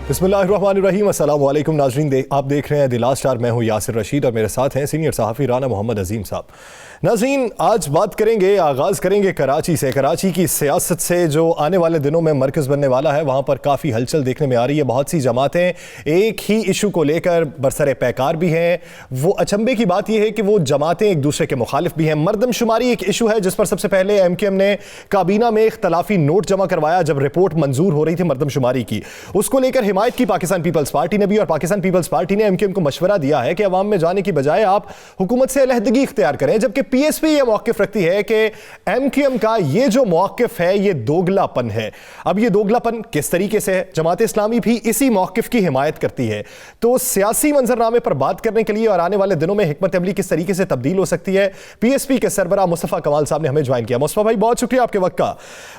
बिस्मिल्लाहिर्रहमानिर्रहीम, अस्सलाम वालेकुम नाज़रीन, आप देख रहे हैं द लास्ट आवर। मैं हूं यासिर रशीद और मेरे साथ हैं सीनियर सहाफ़ी राना मोहम्मद अजीम साहब। नाज़रीन, आज बात करेंगे, आगाज़ करेंगे कराची से। कराची की सियासत से जो आने वाले दिनों में मरकज़ बनने वाला है, वहाँ पर काफ़ी हलचल देखने में आ रही है। बहुत सी जमातें एक ही इशू को लेकर बरसरे पैकार भी हैं। वो अचंभे की बात यह है कि वो जमातें एक दूसरे के मुखालिफ भी हैं। मरदमशुमारी एक इशू है जिस पर सबसे पहले MQM ने काबीना में इख्तलाफी नोट जमा करवाया जब रिपोर्ट मंजूर हो रही थी मरदमशुमारी की। उसको लेकर हिमायत की पाकिस्तान पीपल्स पार्टी ने भी, और पाकिस्तान पीपल्स पार्टी ने MQM को मशवरा दिया है कि अवाम में जाने की बजाय आप हुकूमत से अलहदगी इख्तियार करें। जबकि PSP यह मौक़िफ़ रखती है कि MQM का ये जो मौक़िफ़ है ये दोगलापन है। अब ये दोगलापन किस तरीके से है, जमात इस्लामी भी इसी मौक़िफ़ की हिमायत करती है। तो सियासी मंजरनामे पर बात करने के लिए और आने वाले दिनों में हिकमत अमली किस तरीके से तब्दील हो सकती है, PSP के सरबराह मुस्तफ़ा कमाल साहब ने हमें ज्वाइन किया। मुस्तफ़ा भाई, बहुत शुक्रिया आपके वक्त का।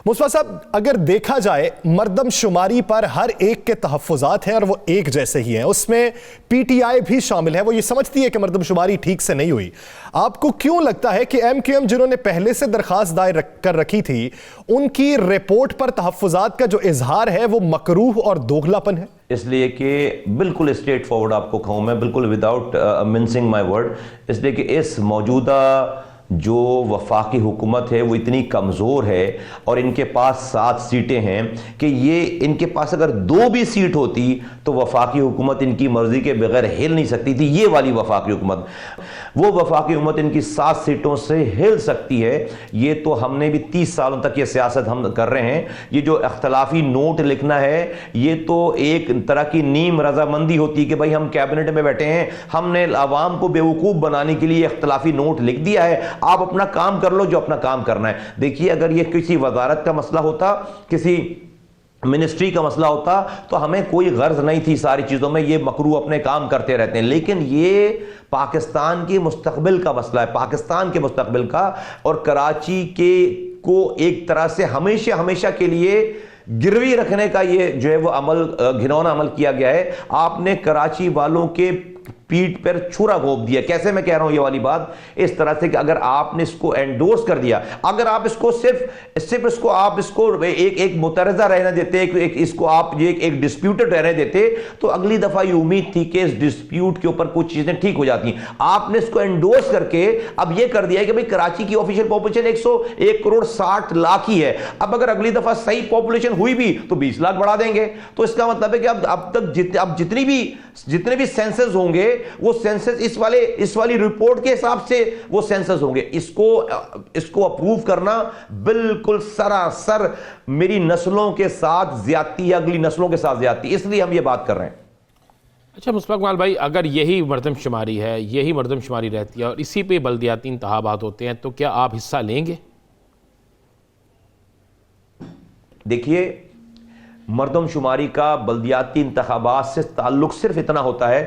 मुस्तफ़ा साहब, अगर देखा जाए मरदमशुमारी पर हर एक के तहफ़्फ़ुज़ात हैं और वो एक जैसे ही हैं। उसमें PTI भी शामिल है, वो ये समझती है कि मरदमशुमारी ठीक से नहीं हुई। आपको क्यों लगता है कि MQM जिन्होंने पहले से दरखास्त दायर कर रखी थी, उनकी रिपोर्ट पर तहफ़्फ़ुज़ात का जो इजहार है वो मकरूह और दोगलापन है? इसलिए कि बिल्कुल स्ट्रेट फॉरवर्ड आपको कहूँ मैं, बिल्कुल विदाउट मिंसिंग माय वर्ड, इसलिए कि इस मौजूदा जो वफाकी हुकूमत है वो इतनी कमज़ोर है और इनके पास 7 सीटें हैं कि ये इनके पास अगर 2 भी सीट होती तो वफाकी हुकूमत इनकी मर्जी के बगैर हिल नहीं सकती थी। ये वाली वफाकी हुकूमत, वो वफाकी हुकूमत इनकी 7 सीटों से हिल सकती है। ये तो हमने भी 30 सालों तक ये सियासत हम कर रहे हैं। ये जो इख्तलाफी नोट लिखना है ये तो एक तरह की नीम रजामंदी होती है कि भाई हम कैबिनेट में बैठे हैं, हमने अवाम को बेवकूफ़ बनाने के लिए इख्तलाफी नोट लिख दिया है, आप अपना काम कर लो जो अपना काम करना है। देखिए, अगर ये किसी वजारत का मसला होता, किसी मिनिस्ट्री का मसला होता तो हमें कोई गर्ज नहीं थी सारी चीज़ों में, ये मकरू अपने काम करते रहते हैं। लेकिन ये पाकिस्तान के मुस्तकबिल का मसला है, पाकिस्तान के मुस्तकबिल का, और कराची के को एक तरह से हमेशा हमेशा के लिए गिरवी रखने का ये जो है वो अमल, घिनौना अमल किया गया है। आपने कराची वालों के पीठ पर छुरा घोंप दिया। कैसे मैं कह रहा हूं ये वाली बात, इस तरह से कि अगर आपने इसको एंडोर्स कर दिया, अगर आप इसको सिर्फ इसको आप इसको एक मुतरजा रहने देते, इसको आप ये एक डिस्प्यूटेड रहने देते, तो अगली दफा ये उम्मीद थी कि इस डिस्प्यूट के ऊपर कुछ चीजें ठीक हो जाती। आपने इसको एंडोर्स करके अब ये कर दिया कि भाई कराची की ऑफिशियल पॉपुलेशन 101 करोड़ 60 लाख ही है। अब अगर अगली दफा सही पॉपुलेशन हुई भी तो 20 लाख बढ़ा देंगे। तो इसका मतलब है कि अब तक जितने भी सेंसस होंगे वो सेंसस इस वाली रिपोर्ट के हिसाब से वो सेंसस होंगे। इसको अप्रूव करना बिल्कुल सरासर मेरी नस्लों के साथ ज्यादती, अगली नस्लों के साथ ज्यादती, इसलिए हम ये बात कर रहे हैं। अच्छा मुस्तफा कमाल भाई, अगर यही मरदमशुमारी है, यही मरदमशुमारी रहती है और इसी पे बल्दियाती इंतखाबात होते हैं, तो क्या आप हिस्सा लेंगे? देखिए, मरदमशुमारी का बल्दियाती इंतखाबात से ताल्लुक सिर्फ इतना होता है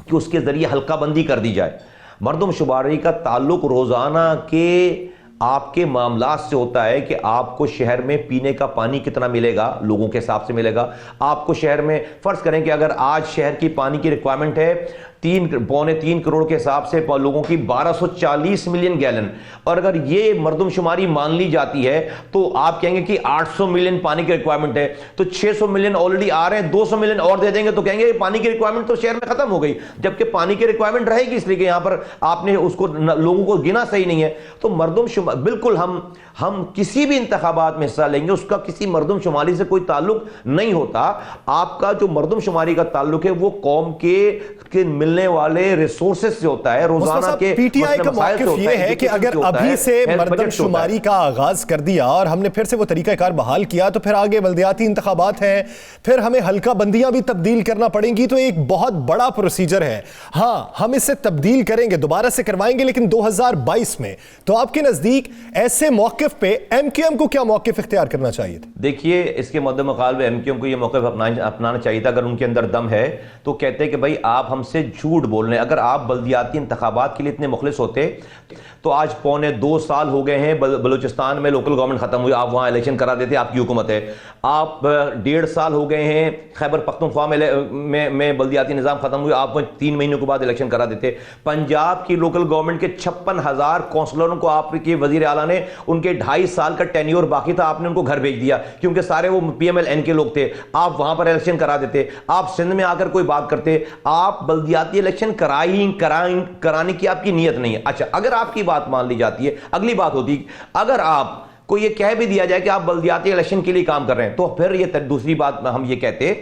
कि उसके जरिए हल्काबंदी कर दी जाए। मरदमशुमारी का ताल्लुक रोजाना के आपके मामलात से होता है कि आपको शहर में पीने का पानी कितना मिलेगा, लोगों के हिसाब से मिलेगा। आपको शहर में, फर्ज करें कि अगर आज शहर की पानी की रिक्वायरमेंट है 3.3 करोड़ के हिसाब से लोगों की 1240 मिलियन गैलन, और अगर ये मरदमशुमारी मान ली जाती है तो आप कहेंगे कि 800 मिलियन पानी की रिक्वायरमेंट है, तो 600 मिलियन ऑलरेडी आ रहे हैं, 200 मिलियन और दे देंगे तो कहेंगे पानी की रिक्वायरमेंट तो शहर में खत्म हो गई। जबकि पानी की रिक्वायरमेंट रहेगी, इसलिए कि यहां पर आपने उसको लोगों को गिना सही नहीं है। तो मरदमशुमारी बिल्कुल हम किसी भी इंतखाबात में हिस्सा लेंगे, उसका किसी मरदमशुमारी से कोई ताल्लुक नहीं होता। आपका जो मरदमशुमारी का ताल्लुक है वो कौम के मिलने वाले रिसोर्सेज से होता है, रोजाना के PTI का मौक़िफ़ ये है कि अगर अभी से मरदमशुमारी का आगाज कर दिया और हमने फिर से वो तरीकाकार बहाल किया तो फिर आगे बल्दियाती इंतखाबात हैं, फिर हमें हल्का बंदियां भी तब्दील करना पड़ेंगी, तो एक बहुत बड़ा प्रोसीजर है। हाँ, हम इसे तब्दील करेंगे, दोबारा से करवाएंगे, लेकिन 2022 में। तो आपके नजदीक ऐसे मौक़िफ़ पे MQM को क्या मौक़िफ़ इख्तियार करना चाहिए था? देखिए, इसके मद्देनज़र MQM को ये मौक़िफ़ अपनाना चाहिए था। अगर उनके अंदर दम है तो कहते हैं कि भाई आप हमसे झूठ बोल रहे हैं। अगर आप बल्दियाती इंतखाबात के लिए इतने मुखलिस होते तो आज 2.25 साल हो गए हैं बलूचिस्तान में लोकल गवर्नमेंट खत्म हुई, आप वहां इलेक्शन करा देते, आपकी हुकूमत है। आप 1.5 साल हो गए हैं खैबर पख्तूनख्वा में बल्दियाती निज़ाम खत्म हुई, आप 3 महीनों के बाद इलेक्शन करा देते। पंजाब की लोकल गवर्नमेंट के 56,000 काउंसलरों को आपके वजीर आला ने, उनके 2.5 साल का टेन्योर बाकी था, आपने उनको घर भेज दिया क्योंकि सारे वो PMLN के लोग थे। आप वहां पर इलेक्शन करा देते, आप सिंध में आकर कोई बात करते। आप बल्दियाती इलेक्शन कराने की आपकी नीयत नहीं है। अच्छा, अगर आपकी बात मान ली जाती है, अगली बात होती, अगर आप को ये कह भी दिया जाए कि आप बल्दियाती इलेक्शन के लिए काम कर रहे हैं, तो फिर ये दूसरी बात हम ये कहते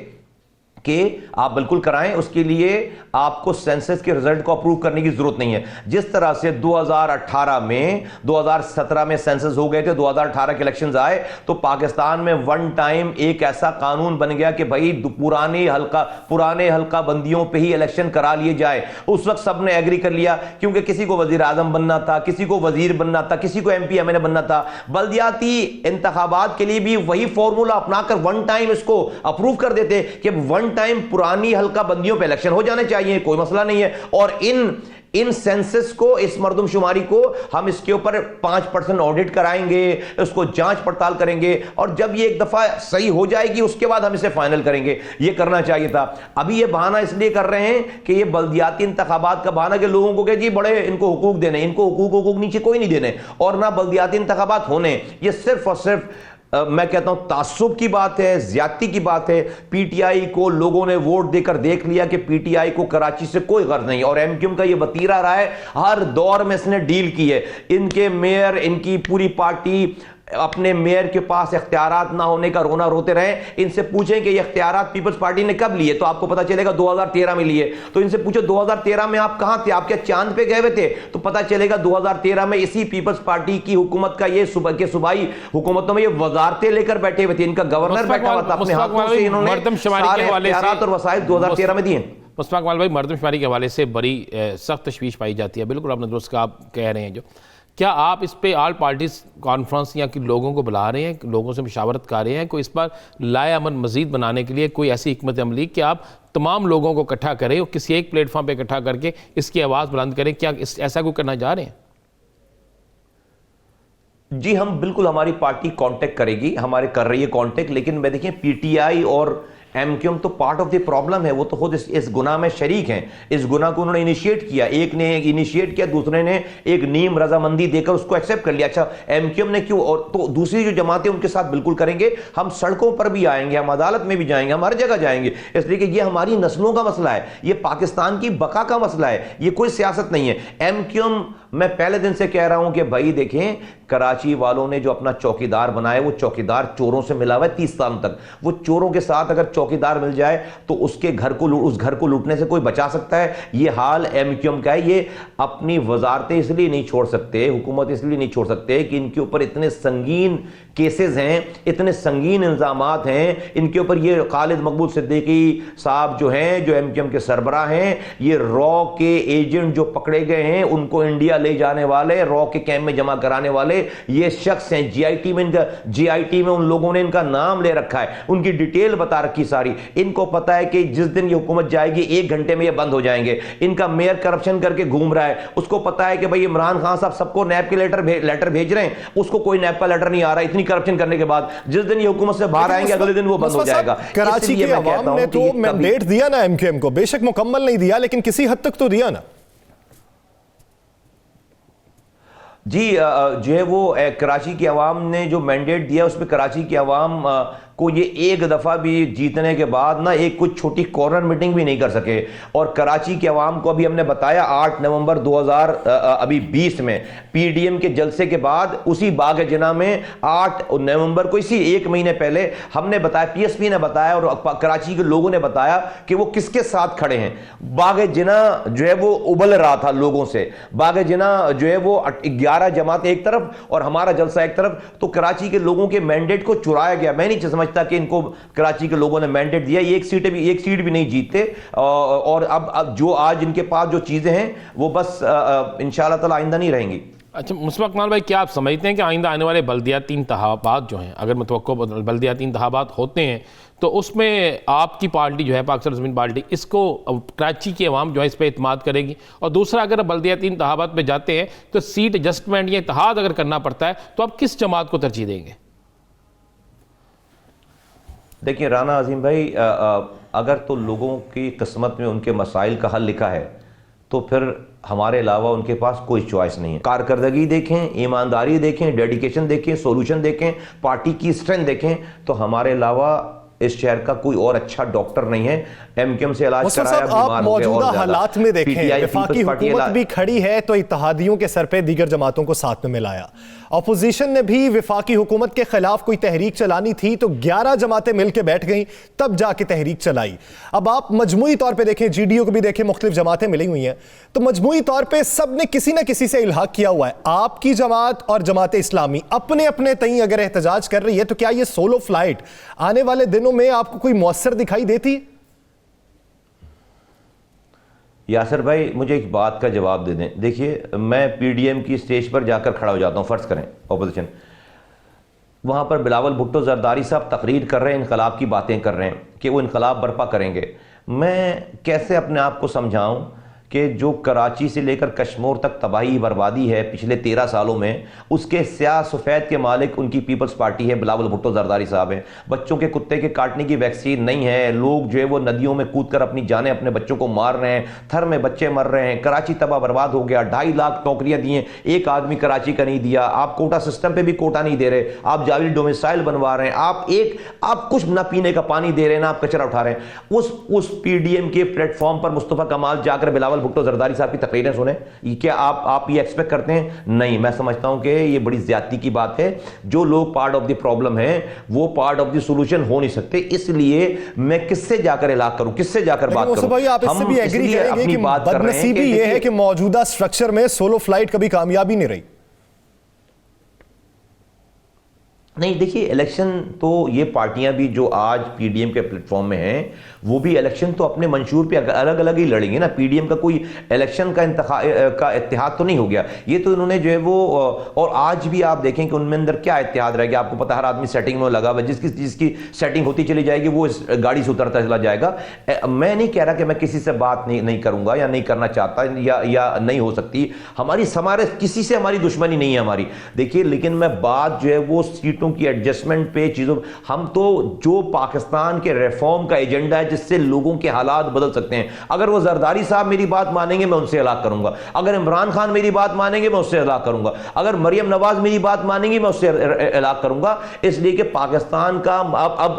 कि आप बिल्कुल कराएं, उसके लिए आपको सेंसस के रिजल्ट को अप्रूव करने की जरूरत नहीं है। जिस तरह से 2017 में सेंसस हो गए थे, 2018 के इलेक्शंस आए तो पाकिस्तान में वन टाइम एक ऐसा कानून बन गया कि भाई पुराने हल्का बंदियों पे ही इलेक्शन करा लिए जाए। उस वक्त सबने एग्री कर लिया क्योंकि किसी को वजीर आजम बनना था, किसी को वजीर बनना था, किसी को MP MLA बनना था। बल्दियाती इंतखाबात के लिए भी वही फॉर्मूला अपनाकर वन टाइम इसको अप्रूव कर देते कि वन टाइम पुरानी हल्का बंदियों पे इलेक्शन हो जाने चाहिए, कोई मसला नहीं है। और इन सेंसस को, इस मर्दमशुमारी को हम इसके ऊपर 5% ऑडिट कराएंगे, इसको जांच पड़ताल करेंगे और जब ये एक दफा सही हो जाएगी उसके बाद हम इसे फाइनल करेंगे। ये करना चाहिए था। अभी ये बहाना इसलिए कर रहे हैं कि ये बल्दियाती इंतखाबात का बहाना कि लोगों को जी बड़े इनको हुकूक देने, इनको हुकूक नीचे कोई नहीं देने और ना बल्दियाती इंतखाबात होने। ये सिर्फ और सिर्फ मैं कहता हूं तासुब की बात है, ज्यादती की बात है। PTI को लोगों ने वोट देकर देख लिया कि PTI को कराची से कोई गर्ज नहीं और MQM का ये वतीरा रहा है, हर दौर में इसने डील की है। इनके मेयर, इनकी पूरी पार्टी अपने मेयर के पास इख्तियारात ना होने का रोना रोते रहे। इनसे पूछें कि ये इख्तियारात पीपल्स पार्टी ने कब लिए तो आपको पता चलेगा 2013 में लिए। तो इनसे पूछो 2013 में आप कहां थे, आप क्या चांद पे गए हुए थे? तो पता चलेगा 2013 में इसी पीपल्स पार्टी की हुकूमत का ये सूबाई हुकूमतों में ये वजारतें लेकर बैठे हुए थे, इनका गवर्नर बैठा हुआ था, अपने हाथों से इन्होंने सारे इख्तियारात और वसाइल 2013 में दिए। मुश्ताक कमाल भाई, मर्दमशुमारी के हवाले से बड़ी सख्त तशवीश पाई जाती है, बिल्कुल आपने दुरुस्त कहा, आप कह रहे हैं जो, क्या आप इस पे ऑल पार्टीज कॉन्फ्रेंस या कि लोगों को बुला रहे हैं, लोगों से मशावरत कर रहे हैं, कोई इस पर लाए अमन मजीद बनाने के लिए कोई ऐसी हिकमत अमली कि आप तमाम लोगों को इकट्ठा करें और किसी एक प्लेटफॉर्म पे इकट्ठा करके इसकी आवाज़ बुलंद करें, क्या ऐसा कोई करना चाह रहे हैं? जी हम बिल्कुल, हमारी पार्टी कांटेक्ट करेगी, हमारे कर रही है कांटेक्ट, लेकिन मैं देखिए PTI और MQM तो पार्ट ऑफ द प्रॉब्लम है, वो तो खुद इस गुनाह में शरीक हैं। इस गुनाह को उन्होंने इनिशिएट किया, एक ने इनिशिएट किया, दूसरे ने एक नीम रजामंदी देकर उसको एक्सेप्ट कर लिया। अच्छा, MQM ने क्यों? और तो दूसरी जो जमातें उनके साथ बिल्कुल करेंगे, हम सड़कों पर भी आएंगे, हम अदालत में भी जाएंगे, हम हर जगह जाएंगे, इसलिए कि ये हमारी नस्लों का मसला है, ये पाकिस्तान की बका का मसला है, ये कोई सियासत नहीं है। MQM, मैं पहले दिन से कह रहा हूं कि भाई देखें, कराची वालों ने जो अपना चौकीदार बनाया, वो चौकीदार चोरों से मिला हुआ है 30 साल तक। वो चोरों के साथ अगर चौकीदार मिल जाए तो उस घर को लूटने से कोई बचा सकता है? ये हाल MQM का है। ये अपनी वजारतें इसलिए नहीं छोड़ सकते, हुकूमत इसलिए नहीं छोड़ सकते कि इनके ऊपर इतने संगीन केसेस हैं, इतने संगीन इल्जामात हैं इनके ऊपर। ये खालिद मकबूल सिद्दीकी साहब जो हैं, जो MQM के सरबराह हैं, ये रॉ के एजेंट जो पकड़े गए हैं, उनको इंडिया ले जाने वाले, रॉ के कैंप में जमा कराने वाले ये शख्स हैं। GIT में उन लोगों ने इनका नाम ले रखा है, उनकी डिटेल बता रखी सारी। इनको पता है कि जिस दिन ये हुकूमत जाएगी 1 घंटे में ये बंद हो जाएंगे। इनका मेयर करप्शन करके घूम रहा है, उसको पता है कि भाई इमरान खान साहब सबको नैब के लेटर भेज रहे हैं, उसको कोई नैब का लेटर नहीं आ रहा। इतनी करप्शन करने के बाद जिस दिन ये हुकूमत से बाहर आएंगे अगले दिन वो बंद हो जाएगा। कराची की अवाम ने तो मैंडेट दिया ना MQM को, बेशक मुकम्मल नहीं दिया लेकिन किसी हद तक तो दिया ना। जी जो है वो कराची की आवाम ने जो मैंडेट दिया उसमें कराची की आवाम को ये एक दफ़ा भी जीतने के बाद ना एक कुछ छोटी कॉर्नर मीटिंग भी नहीं कर सके। और कराची के अवाम को अभी हमने बताया 8 नवंबर 2020 में PDM के जलसे के बाद उसी बाग जिना में 8 नवंबर को, इसी 1 महीने पहले हमने बताया, PSP ने बताया और कराची के लोगों ने बताया कि वो किसके साथ खड़े हैं। बाग जिना जो है वो उबल रहा था लोगों से, बाग जिना जो है वो 11 जमातें एक तरफ और हमारा जलसा एक तरफ, तो कराची के लोगों के मैंडेट को चुराया गया। मैं नहीं समझता कि इनको कराची के लोगों ने मैंडेट दिया, एक सीट भी नहीं जीते। और अब जो आज इनके पास जो चीजें हैं वो बस इंशाअल्लाह ताला आइंदा नहीं रहेंगी। अच्छा मुशफ़क़ कमाल भाई, क्या आप समझते हैं कि आइंदा आने वाले बल्दियाती इंतखाबात जो हैं, अगर मुतवक्को बल्दियाती इंतखाबात होते हैं तो उसमें आपकी पार्टी जो है पाकिस्तान ज़मीन पार्टी, इसको कराची की अवाम जो है इस पर इत्माद करेगी? और दूसरा, अगर बल्दियाती इंतखाबात में जाते हैं तो सीट एडजस्टमेंट या इत्तेहाद अगर करना पड़ता है तो आप किस जमात को तरजीह देंगे? देखिए राना अजीम भाई, अगर तो लोगों की किस्मत में उनके मसाइल का हल लिखा है तो फिर हमारे अलावा उनके पास कोई चॉइस नहीं है। कारकर्दगी देखें, ईमानदारी देखें, डेडिकेशन देखें, सॉल्यूशन देखें, पार्टी की स्ट्रेंथ देखें, तो हमारे अलावा इस शहर का कोई और अच्छा डॉक्टर नहीं है। एमकेएम से इलाज कराया, आप मौजूदा हालात में देखें, वफाकी हुकूमत भी खड़ी है तो इत्तेहादियों के सर पे दीगर जमातों को साथ में मिलाया। अपोजिशन ने भी वफाकी हुकूमत के खिलाफ कोई तहरीक चलानी थी तो 11 जमातें मिलकर बैठ गईं, तब जाके तहरीक चलाई। अब आप मजमूई तौर पे देखें, जीडीयू को भी देखें, मुख्तलिफ जमातें मिली हुई हैं, तो मजमूई तौर पे सब ने किसी ना किसी से इल्हाक किया हुआ है। आपकी जमात और जमात इस्लामी अपने अपने तई अगर एहतजाज कर रही है तो क्या ये सोलो फ्लाइट आने वाले दिनों में आपको कोई मौसर दिखाई देती? यासिर भाई, मुझे एक बात का जवाब दे दें। देखिए, मैं पीडीएम की स्टेज पर जाकर खड़ा हो जाता हूँ, फ़र्ज़ करें अपोजिशन, वहाँ पर बिलावल भुट्टो जरदारी साहब तकरीर कर रहे हैं, इनकलाब की बातें कर रहे हैं कि वो इनकलाब बर्पा करेंगे। मैं कैसे अपने आप को समझाऊँ कि जो कराची से लेकर कश्मीर तक तबाही बर्बादी है पिछले 13 सालों में, उसके स्याह सफ़ेद के मालिक उनकी पीपल्स पार्टी है, बिलावल भुट्टो जरदारी साहब हैं। बच्चों के कुत्ते के काटने की वैक्सीन नहीं है, लोग जो है वो नदियों में कूद कर अपनी जानें अपने बच्चों को मार रहे हैं, थर में बच्चे मर रहे हैं, कराची तबाह बर्बाद हो गया। 2.5 लाख नौकरियां दी हैं, एक आदमी कराची का नहीं दिया। आप कोटा सिस्टम पर भी कोटा नहीं दे रहे, आप जाली डोमिसाइल बनवा रहे हैं, आप कुछ ना पीने का पानी दे रहे हैं ना आप कचरा उठा रहे हैं। उस पीडीएम के प्लेटफॉर्म पर मुस्तफा कमाल जाकर बिलावल भुट्टो जरदारी साहब की तकरीरें सुने, क्या आप ये एक्सपेक्ट करते हैं? नहीं, मैं समझता हूं कि ये बड़ी ज्यादती की बात है। जो लोग पार्ट ऑफ द प्रॉब्लम है वो पार्ट ऑफ द सॉल्यूशन हो नहीं सकते। इसलिए मैं किससे जाकर इलाज करूं, किससे जाकर बात करूं? भाई, आप इससे भी एग्री करेंगे कि बदनसीबी ये है कि मौजूदा स्ट्रक्चर में सोलो फ्लाइट कभी कामयाबी नहीं रही? नहीं, देखिए, इलेक्शन तो ये पार्टियां भी जो आज पीडीएम के प्लेटफॉर्म में हैं वो भी इलेक्शन तो अपने मंशूर पे अलग अलग ही लड़ेंगे ना। पीडीएम का कोई इलेक्शन का इत्तेहाद तो नहीं हो गया। ये तो इन्होंने जो है वो, और आज भी आप देखें कि उनमें अंदर क्या इत्तेहाद रह गया। आपको पता, हर आदमी सेटिंग में लगा हुआ, जिसकी सेटिंग होती चली जाएगी वो इस गाड़ी से उतरता चला जाएगा। मैं नहीं कह रहा कि मैं किसी से बात नहीं करूंगा या नहीं करना चाहता या नहीं हो सकती। हमारे किसी से हमारी दुश्मनी नहीं है हमारी। देखिए, लेकिन मैं बात जो है वो सीटों की एडजस्टमेंट पे, चीजों, हम तो जो पाकिस्तान के रिफॉर्म का एजेंडा है जिससे लोगों के हालात बदल सकते हैं, अगर वो जरदारी साहब मेरी बात मानेंगे मैं उनसे इलाक करूंगा, अगर इमरान खान मेरी बात मानेंगे मैं उससे इलाक करूंगा, अगर मरियम नवाज मेरी बात मानेंगी मैं उससे इलाक करूंगा। इसलिए कि पाकिस्तान का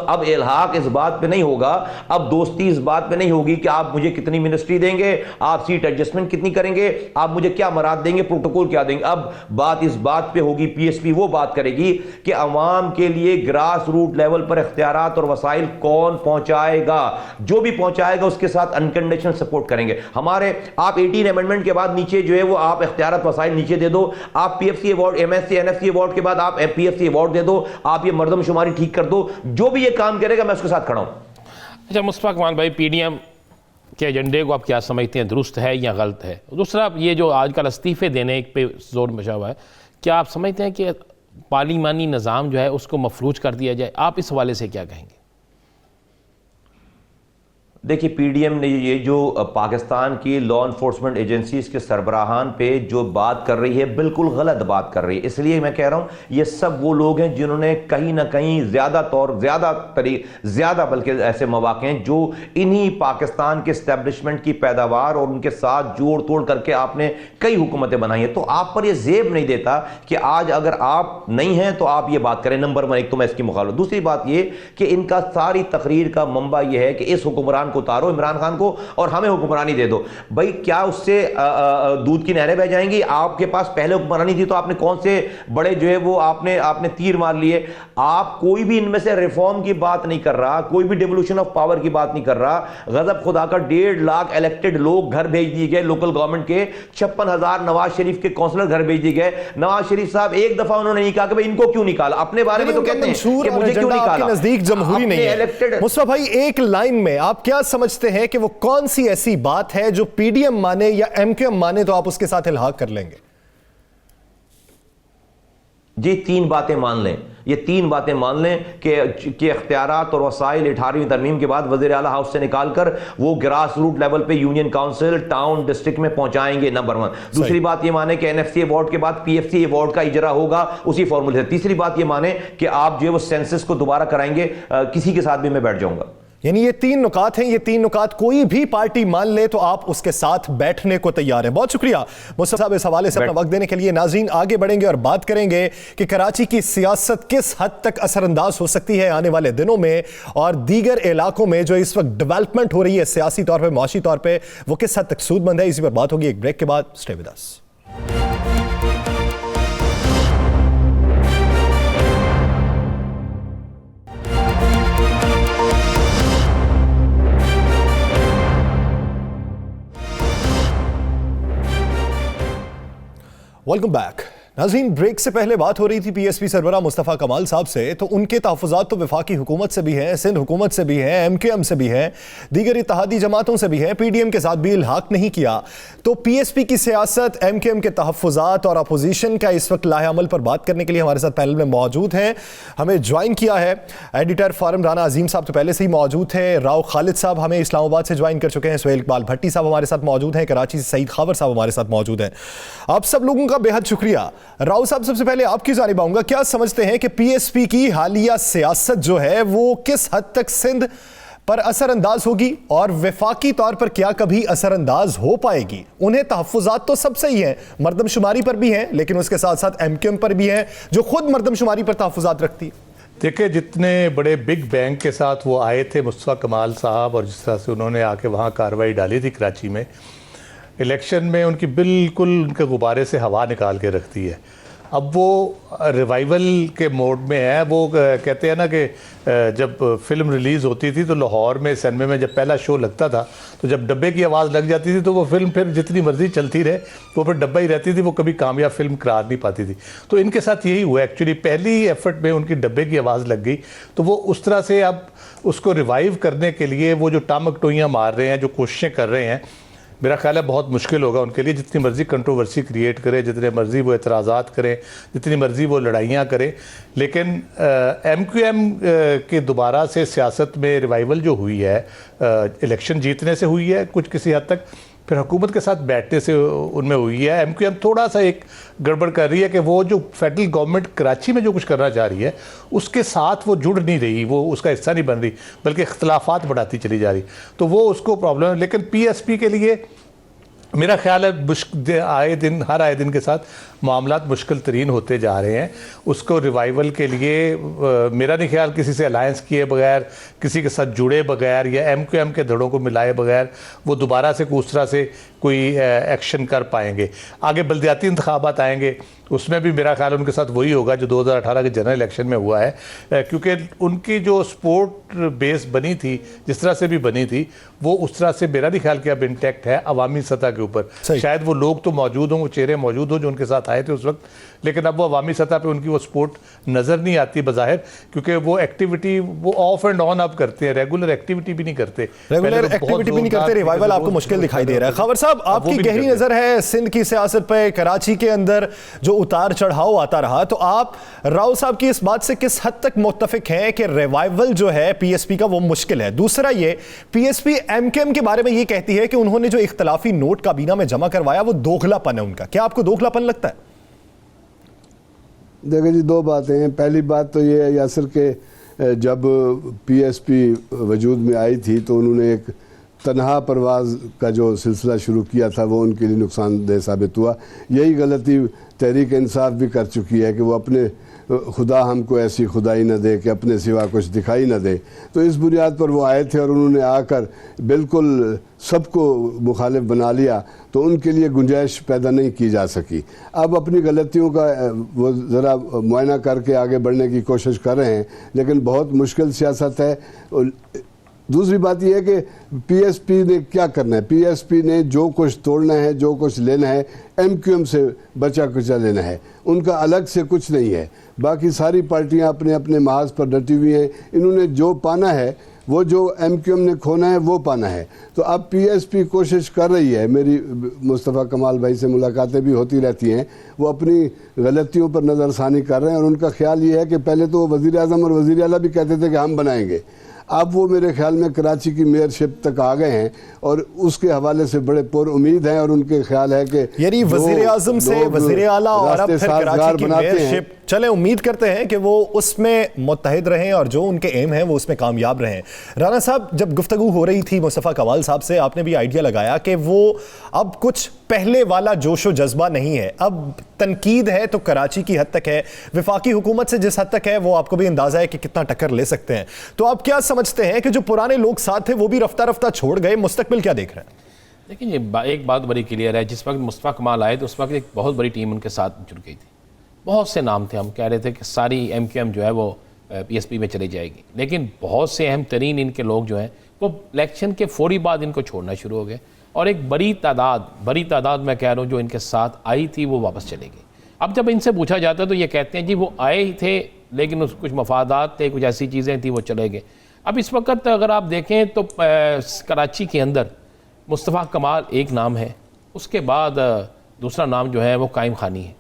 अब इल्हाक इस बात पे नहीं होगा, अब दोस्ती इस बात पे नहीं होगी कि आप मुझे कितनी मिनिस्ट्री देंगे, आप सीट एडजस्टमेंट कितनी करेंगे, आप मुझे क्या मराद देंगे, प्रोटोकॉल क्या देंगे। अब बात इस बात पे होगी, पीएसपी वो बात करेगी कि अवाम के लिए ग्रास रूट लेवल पर इख्तियारात और वसाइल कौन पहुंचाएगा। जो भी पहुंचाएगा उसके साथ अनकंडीशनल सपोर्ट करेंगे। हमारे आप 18 अमेंडमेंट के बाद नीचे जो है वो आप इख्तियारात वसाइल नीचे दे दो, आप PFC award, MSc NFC award के बाद आप पीएफसी अवार्ड दे दो, आप ये मर्दमशुमारी ठीक कर दो। जो भी ये काम करेगा मैं उसके साथ खड़ा हूं। अच्छा मुशफ़क़ कमाल भाई, पीडीएम के एजेंडे को आप क्या समझते हैं, दुरुस्त है या गलत है? दूसरा, ये जो आजकल इस्तीफे देने पे जोर मचा हुआ है, क्या आप समझते हैं कि पार्लिमानी निज़ाम जो है उसको मफलूज कर दिया जाए? आप इस हवाले से क्या कहेंगे? देखिए, पीडीएम ने ये जो पाकिस्तान की लॉ इन्फोर्समेंट एजेंसीज के सरबराहान पे जो बात कर रही है बिल्कुल गलत बात कर रही है। इसलिए मैं कह रहा हूँ ये सब वो लोग हैं जिन्होंने कहीं ना कहीं ज़्यादा बल्कि ऐसे मौके हैं जो इन्हीं पाकिस्तान के इस्टेब्लिशमेंट की पैदावार और उनके साथ जोड़ तोड़ करके आपने कई हुकूमतें बनाई हैं। तो आप पर यह जेब नहीं देता कि आज अगर आप नहीं हैं तो आप ये बात करें। नंबर 1, एक तो मैं इसकी मुखालफत। दूसरी बात ये कि इनका सारी तकरीर का मंबा यह है कि इस हुक्मरान को उतारो, इमरान खान को, और हमें हुक्मरानी दे दो। भाई, क्या उससे दूध की नहरें बह जाएंगी? आपके पास पहले हुक्मरानी थी तो आपने कौन से बड़े जो है वो आपने तीर मार लिए। आप कोई भी इनमें से रिफॉर्म की बात नहीं कर रहा, कोई भी डिवोल्यूशन ऑफ पावर की बात नहीं कर रहा। गजब खुदा का 1.5 लाख इलेक्टेड लोग घर भेज दिए गए लोकल गवर्नमेंट के, 56,000 नवाज शरीफ के काउंसलर घर भेज दिए गए। नवाज शरीफ साहब एक दफा उन्होंने नहीं कहा कि भाई इनको क्यों निकाला। अपने बारे में तो कहते हैं कि मुझे क्यों निकाला। नजदीक जमहूरी नहीं है। मुस्तफा भाई, एक लाइन में आप क्या समझते हैं कि वो कौन सी ऐसी बात है जो पीडीएम माने या एमकेएम माने तो आप उसके साथ इल्हाक कर लेंगे? ये 3 बातें मान लें, ये 3 बातें मान लें कि इख्तियारात और वसाइल 18वीं तरमीम के बाद वज़ीर आला हाउस से निकालकर वो ग्रास रूट लेवल पे यूनियन काउंसिल, टाउन, डिस्ट्रिक्ट में पहुंचाएंगे, नंबर 1। दूसरी बात ये माने कि एनएफसी अवार्ड के बाद पीएफसी अवार्ड का इजरा होगा उसी फॉर्मूले से। तीसरी बात ये माने कि आप जो है वो सेंसस को दोबारा कराएंगे, किसी के साथ भी मैं बैठ जाऊंगा। यानी ये 3 नुकात हैं, ये 3 नुकात कोई भी पार्टी मान ले तो आप उसके साथ बैठने को तैयार हैं। बहुत शुक्रिया मुस्तफा साहब इस हवाले से अपना वक्त देने के लिए। नाज़रीन, आगे बढ़ेंगे और बात करेंगे कि कराची की सियासत किस हद तक असरअंदाज हो सकती है आने वाले दिनों में, और दीगर इलाकों में जो इस वक्त डेवलपमेंट हो रही है सियासी तौर पर, माशी तौर पर, वो किस हद तक सूदमंद है। इसी पर बात होगी एक ब्रेक के बाद। Stay with us. Welcome back. नाज़रीन, ब्रेक से पहले बात हो रही थी पीएसपी सरबराह मुस्तफ़ा कमाल साहब से, तो उनके तहफ़्फ़ुज़ात तो वफाकी हुकूमत से भी हैं, सिंध हुकूमत से भी हैं, एमकेएम से भी हैं, दीगर इत्तेहादी जमातों से भी हैं, पीडीएम के साथ भी इल्हाक नहीं किया। तो पीएसपी की सियासत, एमकेएम के तहफ़्फ़ुज़ात और अपोजिशन का इस वक्त लाहे अमल पर बात करने के लिए हमारे साथ पैनल में मौजूद हैं। हमें ज्वाइन किया है एडिटर फारम राना अजीम साहब, तो पहले से ही मौजूद थे। राव खालिद साहब हमें इस्लामाबाद से ज्वाइन कर चुके हैं। सुहेल इकबाल भट्टी साहब हमारे साथ मौजूद हैं। कराची से सईद खावर साहब हमारे साथ मौजूद हैं। आप सब लोगों का बेहद शुक्रिया। राव साहब, सबसे पहले आपकी जानिब आऊंगा, क्या समझते हैं कि पीएसपी की हालिया सियासत जो है वो किस हद तक सिंध पर असरअंदाज होगी, और वफाकी तौर पर क्या कभी असरअंदाज हो पाएगी? उन्हें तहफ़्फ़ुज़ात तो सबसे ही हैं, मरदमशुमारी पर भी हैं, लेकिन उसके साथ साथ एमकेएम पर भी हैं जो खुद मरदमशुमारी पर तहफ़्फ़ुज़ात रखती है। देखिए, जितने बड़े बिग बैंग के साथ वो आए थे मुस्तफ़ा कमाल साहब, और जिस तरह से उन्होंने आके वहाँ कार्रवाई डाली थी कराची में, इलेक्शन में उनकी बिल्कुल उनके गुब्बारे से हवा निकाल के रखती है। अब वो रिवाइवल के मोड में है। वो कहते हैं ना कि जब फिल्म रिलीज़ होती थी तो लाहौर में सिनेमा में जब पहला शो लगता था तो जब डब्बे की आवाज़ लग जाती थी तो वो फिल्म फिर जितनी मर्जी चलती रहे वो फिर डब्बा ही रहती थी, वो कभी कामयाब फिल्म करार नहीं पाती थी। तो इनके साथ यही हुआ एक्चुअली, पहली एफर्ट में उनकी डब्बे की आवाज़ लग गई, तो वो उस तरह से अब उसको रिवाइव करने के लिए वो जो टामक टोइयाँ मार रहे हैं, जो कोशिशें कर रहे हैं, मेरा ख्याल है बहुत मुश्किल होगा उनके लिए। जितनी मर्ज़ी कंट्रोवर्सी क्रिएट करें, जितने मर्ज़ी वो एतराज़ात करें, जितनी मर्ज़ी वो लड़ाइयाँ करें, लेकिन एमक्यूएम के दोबारा से सियासत में रिवाइवल जो हुई है इलेक्शन जीतने से हुई है कुछ किसी हद तक, फिर हुकूमत के साथ बैठने से उनमें हुई है। एमक्यूएम थोड़ा सा एक गड़बड़ कर रही है कि वो जो फेडरल गवर्नमेंट कराची में जो कुछ करना चाह रही है उसके साथ वो जुड़ नहीं रही, वो उसका हिस्सा नहीं बन रही, बल्कि इख्तलाफात बढ़ाती चली जा रही, तो वो उसको प्रॉब्लम है। लेकिन पीएसपी के लिए मेरा ख्याल है हर आए दिन के साथ मामलात मुश्किल तरीन होते जा रहे हैं। उसको रिवाइवल के लिए मेरा नहीं ख्याल किसी से अलायंस किए बगैर, किसी के साथ जुड़े बगैर या एमक्यूएम के धड़ों को मिलाए बगैर वो दोबारा से उस तरह से कोई एक्शन कर पाएंगे। आगे बल्दियाती इंतखाबात आएंगे, उसमें भी मेरा ख्याल उनके साथ वही होगा जो 2018 के जनरल इलेक्शन में हुआ है, क्योंकि उनकी जो सपोर्ट बेस बनी थी, जिस तरह से भी बनी थी, वो उस तरह से मेरा नहीं ख्याल कि अब इंटैक्ट है अवामी सतह के ऊपर। शायद वो लोग तो मौजूद हों, वो चेहरे मौजूद हों जो उनके साथ आए थे उस वक्त, लेकिन अब वो अवामी सतह पे उनकी वो सपोर्ट नज़र नहीं आती बज़ाहिर, क्योंकि वो एक्टिविटी वो ऑफ एंड ऑन अब करते हैं, रेगुलर एक्टिविटी भी नहीं करते, रिवाइवल आपको मुश्किल दिखाई दे रहा है। खबर साहब, आपकी गहरी नज़र है सिंध की सियासत पे, कराची के अंदर जो उतार चढ़ाव आता रहा, तो आप राव साहब की इस बात से किस हद तक मुत्तफिक हैं कि रिवाइवल जो है पीएसपी का वो मुश्किल है? दूसरा ये, पीएसपी एमकेएम के बारे में ये कहती है कि उन्होंने जो इख्तलाफी नोट काबीना में जमा करवाया वो दोगलापन है उनका, क्या आपको दोगलापन लगता है? देखिए जी, 2 बातें हैं। पहली बात तो ये है यासिर के जब पीएसपी वजूद में आई थी तो उन्होंने एक तन्हा परवाज़ का जो सिलसिला शुरू किया था वो उनके लिए नुकसानदेह साबित हुआ। यही गलती तहरीक इंसाफ भी कर चुकी है कि वो अपने खुदा हमको ऐसी खुदाई न दे कि अपने सिवा कुछ दिखाई न दे। तो इस बुनियाद पर वो आए थे और उन्होंने आकर बिल्कुल सबको मुखालिफ बना लिया, तो उनके लिए गुंजाइश पैदा नहीं की जा सकी। अब अपनी गलतियों का वो ज़रा मुआयना करके आगे बढ़ने की कोशिश कर रहे हैं, लेकिन बहुत मुश्किल सियासत है। दूसरी बात यह है कि पीएसपी ने क्या करना है, पीएसपी ने जो कुछ तोड़ना है, जो कुछ लेना है, एमक्यूएम से बचा कुचा लेना है, उनका अलग से कुछ नहीं है। बाकी सारी पार्टियां अपने अपने महाज पर डटी हुई हैं। इन्होंने जो पाना है वो जो MQM ने खोना है वो पाना है। तो अब PSP कोशिश कर रही है, मेरी मुस्तफ़ा कमाल भाई से मुलाकातें भी होती रहती हैं, वो अपनी गलतियों पर नज़रसानी कर रहे हैं और उनका ख्याल ये है कि पहले तो वज़ीर आज़म और वज़ीर आला भी कहते थे कि हम बनाएंगे, अब वो मेरे ख्याल में कराची की मेयरशिप तक आ गए हैं और उसके हवाले से बड़े पुर उम्मीद हैं और उनके ख्याल है कि यानी वज़ीर आज़म से वज़ीर आला और अब फिर कराची की मेयरशिप, चले उम्मीद करते हैं कि वो उसमें मुत्तहिद रहें और जो उनके एम हैं वो उसमें कामयाब रहें। राना साहब, जब गुफ्तगू हो रही थी मुस्तफ़ा कमाल साहब से, आपने भी आइडिया लगाया कि वो अब कुछ पहले वाला जोश व जज्बा नहीं है, अब तनकीद है तो कराची की हद तक है, वफाकी हुकूमत से जिस हद तक है वो आपको भी अंदाज़ा है कि कितना टक्कर ले सकते हैं। तो आप क्या समझते हैं कि जो पुराने लोग साथ थे वो भी रफ्ता रफ्ता छोड़ गए, मुस्तकबिल क्या देख रहे हैं? लेकिन ये एक बात बड़ी क्लियर है, जिस वक्त मुस्तफ़ा कमाल आए तो उस वक्त एक बहुत बड़ी टीम उनके साथ जुड़ गई थी, बहुत से नाम थे, हम कह रहे थे कि सारी MQM जो है वो PSP में चली जाएगी, लेकिन बहुत से अहम तरीन इनके लोग जो हैं वो इलेक्शन के फौरी बाद इनको छोड़ना शुरू हो गए और एक बड़ी तादाद मैं कह रहा हूँ जो इनके साथ आई थी वो वापस चले गई। अब जब इनसे पूछा जाता है तो ये कहते हैं जी वो आए ही थे लेकिन कुछ मफादात थे, कुछ ऐसी चीज़ें थी, वो चले गए। अब इस वक्त अगर आप देखें तो कराची के अंदर मुस्तफ़ा कमाल एक नाम है, उसके बाद दूसरा नाम जो है वो कायम खानी है,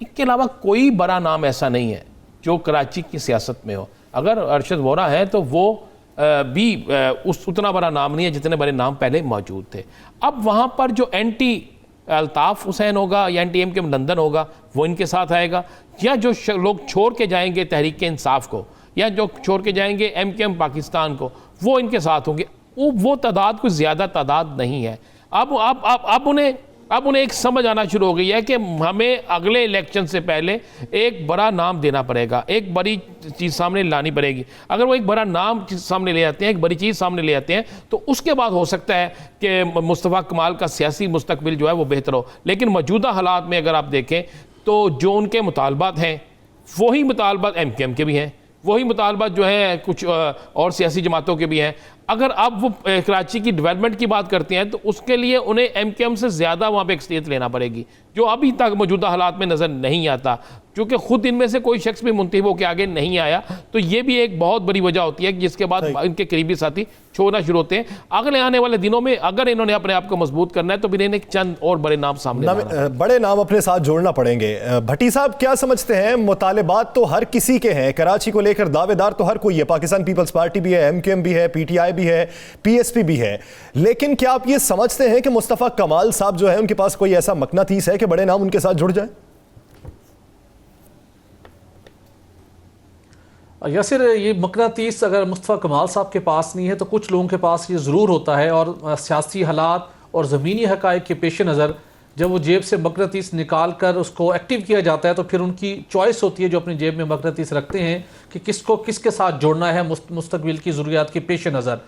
इसके अलावा कोई बड़ा नाम ऐसा नहीं है जो कराची की सियासत में हो। अगर अरशद वोरा है तो वो भी उतना बड़ा नाम नहीं है जितने बड़े नाम पहले मौजूद थे। अब वहाँ पर जो एंटी अल्ताफ़ हुसैन होगा या NTM लंदन होगा वो इनके साथ आएगा, या जो लोग छोड़ के जाएंगे तहरीक इंसाफ को या जो छोड़ के जाएंगे MQM पाकिस्तान को वो इनके साथ होंगे। वो तादाद कुछ ज़्यादा तादाद नहीं है। अब उन्हें एक समझ आना शुरू हो गई है कि हमें अगले इलेक्शन से पहले एक बड़ा नाम देना पड़ेगा, एक बड़ी चीज़ सामने लानी पड़ेगी। अगर वो एक बड़ा नाम सामने ले आते हैं, एक बड़ी चीज़ सामने ले आते हैं, तो उसके बाद हो सकता है कि मुस्तफ़ा कमाल का सियासी मुस्तकबिल जो है वो बेहतर हो। लेकिन मौजूदा हालात में अगर आप देखें तो जो उनके मुतालबात हैं वही मुतालबात MQM के भी हैं, वही मुतालबात जो है कुछ और सियासी जमातों के भी हैं। अगर अब वो कराची की डेवलपमेंट की बात करते हैं तो उसके लिए उन्हें MQM से ज़्यादा वहाँ पे एक्सलियत लेना पड़ेगी, जो अभी तक मौजूदा हालात में नज़र नहीं आता, क्योंकि ख़ुद इनमें से कोई शख्स भी मुंतखब होकर आगे नहीं आया। तो ये भी एक बहुत बड़ी वजह होती है कि जिसके बाद इनके करीबी साथी छोड़ना शुरू होते हैं। अगले आने वाले दिनों में अगर इन्होंने अपने आप को मजबूत करना है तो भी इन्हें चंद और बड़े नाम सामने बड़े नाम अपने साथ जोड़ना पड़ेंगे। भट्टी साहब, क्या समझते हैं? मुतालिबात तो हर किसी के हैं, कराची को लेकर दावेदार तो हर कोई है, पाकिस्तान पीपल्स पार्टी भी है, MQM भी है, PTI भी है, PSP भी है, लेकिन क्या आप ये समझते हैं कि मुस्तफ़ा कमाल साहब जो है उनके पास कोई ऐसा मकनातीस है कि बड़े नाम उनके साथ जुड़ जाए? यासिर, ये मकनातीस अगर मुस्तफ़ा कमाल साहब के पास नहीं है तो कुछ लोगों के पास ये ज़रूर होता है, और सियासी हालात और ज़मीनी हक़ाइक़ के पेश नज़र जब वो जेब से मकनातीस निकाल कर उसको एक्टिव किया जाता है तो फिर उनकी चॉइस होती है जो अपनी जेब में मकनातीस रखते हैं कि किसको किसके साथ जोड़ना है मुस्तकबिल की ज़रूरियात के पेश नज़र।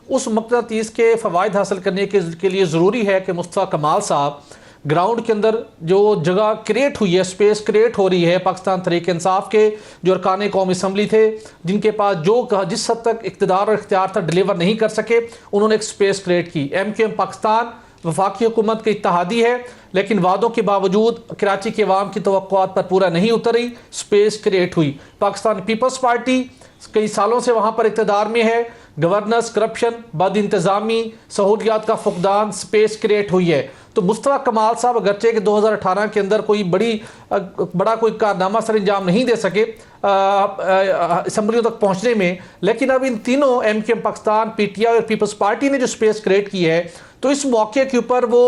उस मकनातीस के फ़वाइद हासिल करने के लिए ज़रूरी है कि मुस्तफ़ा कमाल साहब ग्राउंड के अंदर जो जगह क्रिएट हुई है, स्पेस क्रिएट हो रही है, पाकिस्तान तहरीक इंसाफ के जो अरकान कौमी असम्बली थे जिनके पास जो जिस हद तक इक़्तिदार और इख्तियार था डिलीवर नहीं कर सके, उन्होंने एक स्पेस क्रिएट की। MQM पाकिस्तान वफाकी हुकूमत के इत्तेहादी है लेकिन वादों के बावजूद कराची के अवाम की तवक्कुआत पर पूरा नहीं उतरी, स्पेस क्रिएट हुई। पाकिस्तान पीपल्स पार्टी कई सालों से वहाँ पर इक़्तिदार में है, गवर्नेंस, करप्शन, बद इंतज़ामी, सहूलियात का फुकदान, स्पेस क्रिएट हुई है। तो मुस्तफ़ा कमाल साहब अगरचे कि 2018 के अंदर कोई बड़ा कोई कारनामा सर अंजाम नहीं दे सके असम्बलियों तक पहुंचने में, लेकिन अब इन तीनों MQM पाकिस्तान, PTI और पीपल्स पार्टी ने जो स्पेस क्रिएट की है तो इस मौके के ऊपर वो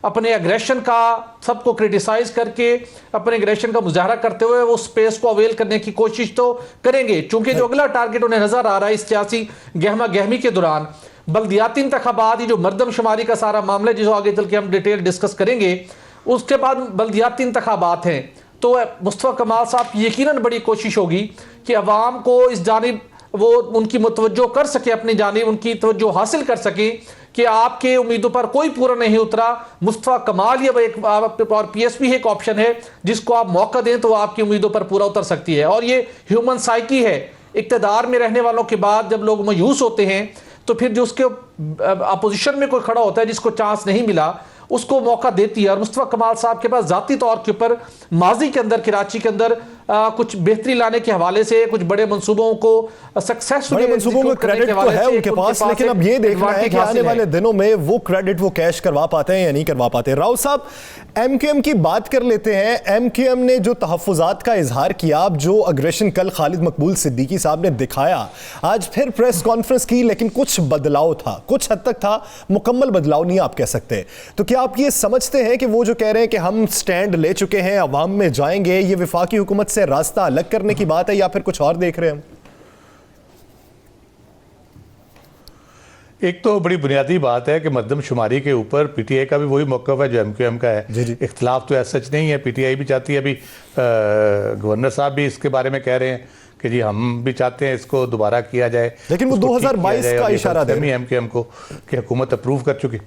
अपने एग्रेशन का सबको क्रिटिसाइज करके अपने एग्रेशन का मुजाहरा करते हुए वो स्पेस को अवेल करने की कोशिश तो करेंगे, चूंकि जो अगला टारगेट उन्हें नजर आ रहा है इस सियासी गहमा गहमी के दौरान बल्दियाती इंतखाबात, ये जो मरदमशुमारी का सारा मामला है जिसको आगे चल के हम डिटेल डिस्कस करेंगे, उसके बाद बल्दियाती इंतखाबात हैं। तो मुस्तफ़ा कमाल साहब की यकीनन बड़ी कोशिश होगी कि अवाम को इस जानिब वो उनकी मुतवज्जो कर सके, अपनी जानिब उनकी तवज्जो हासिल कर सके कि आपके उम्मीदों पर कोई पूरा नहीं उतरा। मुस्तफ़ा कमाल या एक और PSP एक ऑप्शन है जिसको आप मौका दें तो आपकी उम्मीदों पर पूरा उतर सकती है। और ये ह्यूमन साइकी है, इक़्तिदार में रहने वालों के बाद जब लोग मायूस होते हैं तो फिर जो उसके अपोजिशन में कोई खड़ा होता है जिसको चांस नहीं मिला उसको मौका देती है। और मुस्तफ़ा कमाल साहब के पास ज़ाती तौर के ऊपर माजी के अंदर कराची के अंदर कुछ बेहतरी लाने के हवाले से, कुछ बड़े मंसूबों को सक्सेसफुली, बड़े मंसूबों का क्रेडिट तो है उनके पास, लेकिन अब ये देखना है कि आने वाले दिनों में वो क्रेडिट वो कैश करवा पाते हैं या नहीं करवा पाते। राव साहब, एमक्यूएम की बात कर लेते हैं। एमक्यूएम ने जो तहफ्फुज़ात का इजहार किया, जो अग्रेशन कल खालिद मकबूल सिद्दीकी साहब ने दिखाया, आज फिर प्रेस कॉन्फ्रेंस की, लेकिन कुछ बदलाव था, कुछ हद तक था, मुकम्मल बदलाव नहीं आप कह सकते। तो क्या आप ये समझते हैं कि वो जो कह रहे हैं कि हम स्टैंड ले चुके हैं, अवाम में जाएंगे, ये वफाकी हुकूमत से रास्ता अलग करने की बात है या फिर कुछ और देख रहे हैं हम? एक तो बड़ी बुनियादी बात है कि मरदमशुमारी के ऊपर पीटीआई का भी वही मौक़िफ़ है जो एमक्यूएम का है। जी। इख्तिलाफ तो ऐसा सच नहीं है। पीटीआई भी चाहती है, अभी गवर्नर साहब भी इसके बारे में कह रहे हैं कि जी हम भी चाहते हैं इसको दोबारा किया जाए, लेकिन वो 2022 का इशारा दे एमक्यूएम को कि हुकूमत अप्रूव कर चुकी।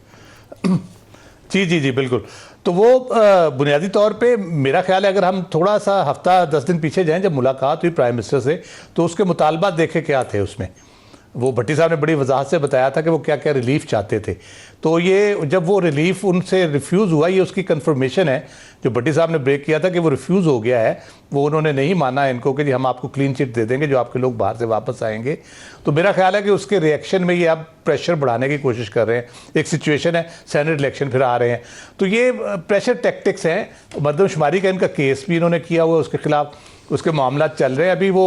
जी बिल्कुल। तो वो बुनियादी तौर पे मेरा ख्याल है, अगर हम थोड़ा सा हफ्ता 10 दिन पीछे जाएं, जब मुलाकात हुई प्राइम मिनिस्टर से, तो उसके मुतालबात देखे क्या थे उसमें। वो भट्टी साहब ने बड़ी वजाहत से बताया था कि वो क्या क्या रिलीफ चाहते थे। तो ये जब वो रिलीफ उनसे रिफ्यूज़ हुआ, ये उसकी कंफर्मेशन है जो भट्टी साहब ने ब्रेक किया था कि वो रिफ्यूज़ हो गया है। वो उन्होंने नहीं माना इनको कि जी हम आपको क्लीन चिट दे देंगे जो आपके लोग बाहर से वापस आएंगे। तो मेरा ख्याल है कि उसके रिएक्शन में ये अब प्रेशर बढ़ाने की कोशिश कर रहे हैं। एक सिचुएशन है, सेनेट इलेक्शन फिर आ रहे हैं, तो ये प्रेशर टैक्टिक्स हैं। मरदमशुमारी का इनका केस भी इन्होंने किया हुआ, उसके खिलाफ उसके मामला चल रहे हैं। अभी वो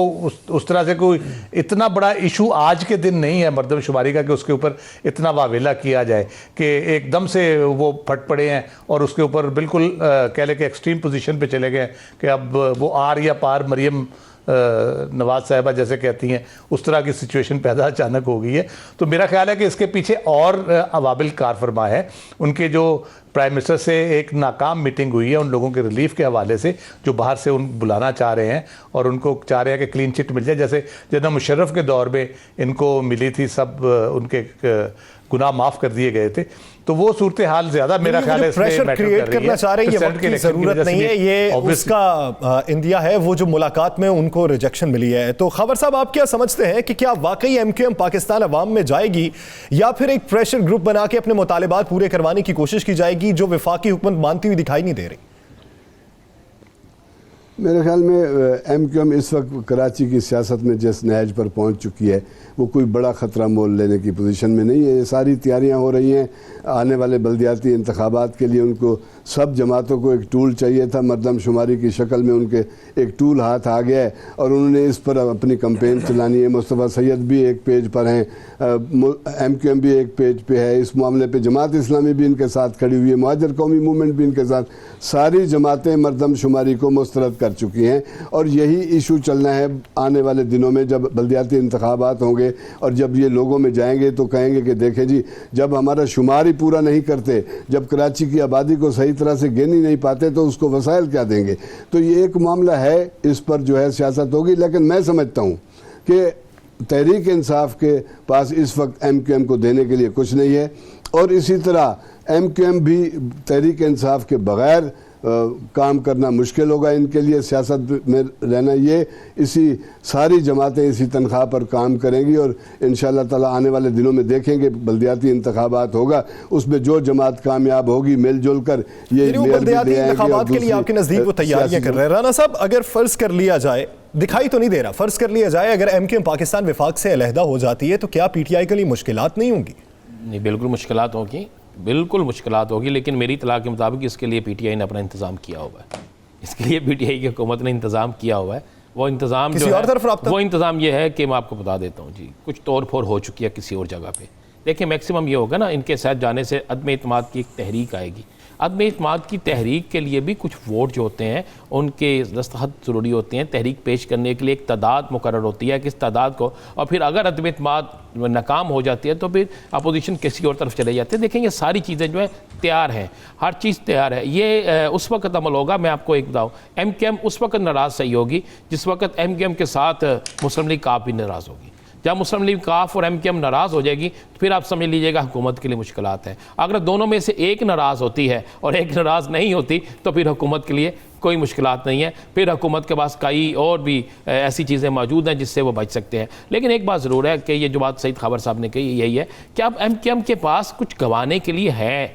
उस तरह से कोई इतना बड़ा इशू आज के दिन नहीं है मरदमशुमारी का कि उसके ऊपर इतना वावेला किया जाए कि एकदम से वो फट पड़े हैं और उसके ऊपर बिल्कुल कह लें कि एक्सट्रीम पोजीशन पे चले गए कि अब वो आर या पार मरियम नवाज साहिबा जैसे कहती हैं, उस तरह की सिचुएशन पैदा अचानक हो गई है। तो मेरा ख्याल है कि इसके पीछे और अवाबिल कार फरमा है। उनके जो प्राइम मिनिस्टर से एक नाकाम मीटिंग हुई है उन लोगों के रिलीफ के हवाले से जो बाहर से उन बुलाना चाह रहे हैं और उनको चाह रहे हैं कि क्लीन चिट मिल जाए, जैसे जनाब मुशर्रफ के दौर में इनको मिली थी, सब उनके गुनाह माफ़ कर दिए गए थे। तो वो सूरत हाल ज़्यादा मेरा ख्याल है प्रेशर क्रिएट करना चाह रहे हैं, ये वक्त की ज़रूरत नहीं है, ये उसका इंडिया है वो जो मुलाकात में उनको रिजेक्शन मिली है। तो खबर साहब, आप क्या समझते हैं कि क्या वाकई एमक्यूएम पाकिस्तान अवाम में जाएगी या फिर एक प्रेशर ग्रुप बना के अपने मुतालिबात पूरे करवाने की कोशिश की जाएगी जो वफाकी हुकूमत मानती हुई दिखाई नहीं दे रही? मेरे ख्याल में एमक्यूएम इस वक्त कराची की सियासत में जिस नहज पर पहुंच चुकी है वो कोई बड़ा ख़तरा मोल लेने की पोजीशन में नहीं है। ये सारी तैयारियां हो रही हैं आने वाले बल्दियाती इंतखाबात के लिए। उनको सब जमातों को एक टूल चाहिए था, मरदमशुमारी की शक्ल में उनके एक टूल हाथ आ गया है और उन्होंने इस पर अपनी कैंपेन चलानी है। मुस्तफ़ा सैयद भी एक पेज पर हैं, एमक्यूएम भी एक पेज पे है इस मामले पे, जमात इस्लामी भी इनके साथ खड़ी हुई है, मुहाजिर कौमी मूवमेंट भी इनके साथ, सारी जमातें मरदमशुमारी को मुस्तरद कर चुकी हैं और यही इशू चलना है आने वाले दिनों में जब बल्दियाती इंतखाबात होंगे और जब ये लोगों में जाएंगे तो कहेंगे कि देखें जी, जब हमारा शुमार ही पूरा नहीं करते, जब कराची की आबादी को सही तरह से गिन ही नहीं पाते तो उसको वसाइल क्या देंगे। तो ये एक मामला है, इस पर जो है सियासत होगी। लेकिन मैं समझता हूँ कि तहरीक इंसाफ के पास इस वक्त एमक्यूएम को देने के लिए कुछ नहीं है और इसी तरह एमक्यूएम भी तहरीक इंसाफ के बगैर काम करना मुश्किल होगा इनके लिए सियासत में रहना। ये इसी सारी जमातें इसी तनख्वाह पर काम करेंगी और इंशाअल्लाह ताला आने वाले दिनों में देखेंगे बल्दियाती इंतखाबात होगा, उसमें जो जमात कामयाब होगी मिलजुल कर ये बल्दियाती इंतखाबात के लिए आपके नज़दीक वो तैयारियां कर रहे हैं। राना साहब, अगर फ़र्ज़ कर लिया जाए, दिखाई तो नहीं दे रहा, फ़र्ज़ कर लिया जाए अगर एमक्यूएम पाकिस्तान विफाक से अलहदा हो जाती है तो क्या पीटीआई के लिए मुश्किलात नहीं होंगी? नहीं, बिल्कुल मुश्किलात होगी, बिल्कुल मुश्किलात होगी, लेकिन मेरी इत्तला के मुताबिक इसके लिए पीटीआई ने अपना इंतज़ाम किया हुआ है। इसके लिए पीटीआई की हुकूमत ने इंतज़ाम किया हुआ है। वो इंतज़ाम जो है वो इंतज़ाम ये है कि मैं आपको बता देता हूँ जी, कुछ तोड़ फोड़ हो चुकी है किसी और जगह पे। देखिए, मैक्सिमम ये होगा ना, इनके साथ जाने से अदम इत्माद की एक तहरीक आएगी। अदम इत्माद की तहरीक के लिए भी कुछ वोट जो होते हैं उनके दस्तखत ज़रूरी होते हैं। तहरीक पेश करने के लिए एक तादाद मुकर्रर होती है, किस तादाद को, और फिर अगर अदम इत्माद नाकाम हो जाती है तो फिर अपोजिशन किसी और तरफ चले जाते हैं। देखें, ये सारी चीज़ें जो है तैयार हैं, हर चीज़ तैयार है। ये उस वक्त अमल होगा, मैं आपको एक बताऊँ, एमक्यूएम उस वक्त नाराज़ सही होगी जिस वक्त एमक्यूएम के साथ मुस्लिम लीग काफ भी नाराज़ होगी। जब मुस्लिम लीग काफ और एमक्यूएम नाराज़ हो जाएगी तो फिर आप समझ लीजिएगा हुकूमत के लिए मुश्किलात हैं। अगर दोनों में से एक नाराज़ होती है और एक नाराज़ नहीं होती तो फिर हुकूमत के लिए कोई मुश्किलात नहीं है। फिर हुकूमत के पास कई और भी ऐसी चीज़ें मौजूद हैं जिससे वो बच सकते हैं। लेकिन एक बात ज़रूर है कि ये जो बात सईद खबर साहब ने कही यही है कि अब एमक्यूएम के पास कुछ गंवाने के लिए है,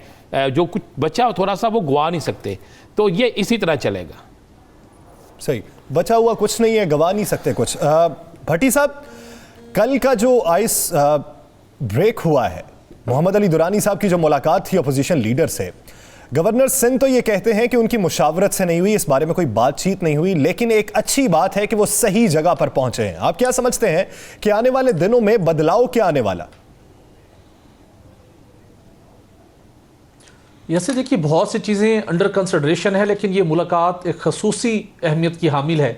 जो कुछ बचा थोड़ा सा वो गंवा नहीं सकते, तो ये इसी तरह चलेगा। सही। बचा हुआ कुछ नहीं है, गवा नहीं सकते कुछ। भट्टी साहब, कल का जो आइस ब्रेक हुआ है, मोहम्मद अली दुरानी साहब की जो मुलाकात थी अपोजिशन लीडर से, गवर्नर सिंध तो ये कहते हैं कि उनकी मुशावरत से नहीं हुई, इस बारे में कोई बातचीत नहीं हुई, लेकिन एक अच्छी बात है कि वो सही जगह पर पहुंचे हैं। आप क्या समझते हैं कि आने वाले दिनों में बदलाव क्या आने वाला? जैसे देखिए, बहुत सी चीज़ें अंडर कंसिडरेशन है, लेकिन ये मुलाकात एक खसूसी अहमियत की हामिल है।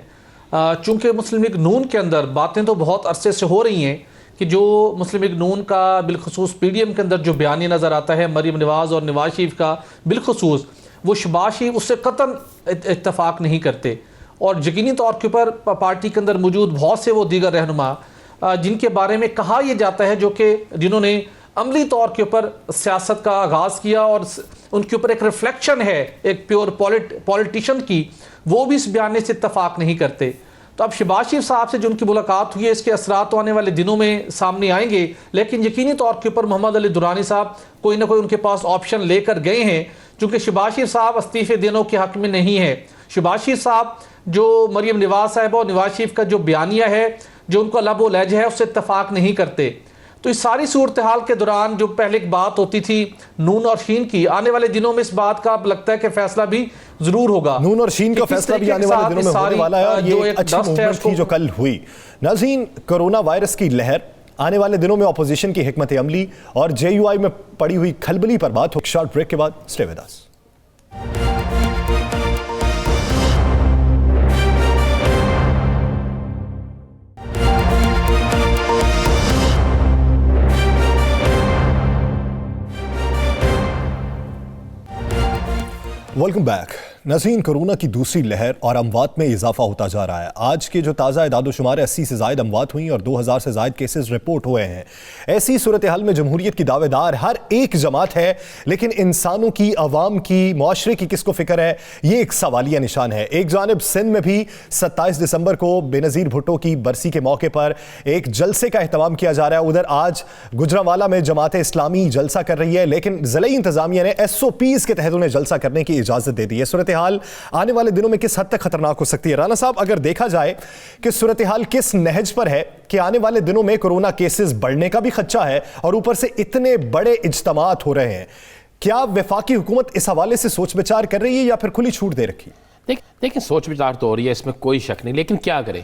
चूँकि मुस्लिम लीग नून के अंदर बातें तो बहुत अरसे से हो रही हैं कि जो मुस्लिम लीग नून का बिलखसूस PDM के अंदर जो बयानी नज़र आता है मरीम नवाज़ और नवाज शरीफ का बिलखसूस, वो शहबाज शरीफ उससे कतन इत्तफाक नहीं करते। और यकीनी तौर के ऊपर पार्टी के अंदर मौजूद बहुत से वो दीगर रहनुमा जिनके बारे में कहा यह जाता है, जो कि जिन्होंने अमली तौर के ऊपर सियासत का आगाज़ किया और उनके ऊपर एक रिफ्लेक्शन है एक प्योर पॉलिटिशियन की, वो भी इस बयान से इत्तफाक नहीं करते। तो अब शहबाज शरीफ साहब से जो उनकी मुलाकात हुई है, इसके असरात तो आने वाले दिनों में सामने आएंगे, लेकिन यकीनी तौर के ऊपर मोहम्मद अली दुरानी साहब कोई ना कोई उनके पास ऑप्शन लेकर गए हैं, क्योंकि शहबाज शरीफ साहब इस्तीफे देने के हक में नहीं है। शहबाज शरीफ साहब जो मरीम नवाज साहब और नवाज शरीफ का जो बयानिया है, जो उनका लब व लहज है, उससे इत्तफाक नहीं करते। तो इस सारी सूरत हाल के दौरान जो पहले एक बात होती थी नून और शीन की, आने वाले दिनों में इस बात का अब लगता है कि फैसला भी जरूर होगा। नून और शीन का फैसला भी आने वाले दिनों में होने वाला है, और ये एक अच्छी मूवमेंट थी जो कल हुई। नाज़रीन, कोरोना वायरस की लहर, आने वाले दिनों में ऑपोजिशन की हिकमत अमली और JUI में पड़ी हुई खलबली पर बात हो। शॉर्ट ब्रेक के बाद stay with us. Welcome back. नाज़रीन, कोरोना की दूसरी लहर और अमवात में इजाफा होता जा रहा है। आज के जो ताज़ा इदाद-ओ-शुमार 80 से ज़ायद अमवात हुई और 2000 से ज़ायद केसेस रिपोर्ट हुए हैं। ऐसी सूरत हाल में जमहूरियत की दावेदार हर एक जमात है, लेकिन इंसानों की, अवाम की, मुआशरे की किसको फिक्र है, ये एक सवालिया निशान है। एक जानिब सिंध में भी 27 दिसंबर को बेनज़ीर भुट्टो की बरसी के मौके पर एक जलसे का एहतमाम किया जा रहा है। उधर आज गुजरांवाला में जमात इस्लामी जलसा कर रही है, लेकिन ज़िले इंतज़ामिया ने SOPs के तहत उन्हें जलसा करने की इजाज़त दे दी है। सूरत हाल आने वाले दिनों में किस हद तक खतरनाक हो सकती है? राना साहब, अगर देखा जाए कि सूरत हाल किस नहज पर है कि आने वाले दिनों में कोरोना केसेस बढ़ने का भी खदशा है और ऊपर से इतने बड़े इज्तमात हो रहे हैं, क्या वफाकी हुकूमत इस हवाले से सोच विचार कर रही है या फिर खुली छूट दे रखी? देखिए, सोच विचार तो हो रही है, इसमें कोई शक नहीं, लेकिन क्या करें?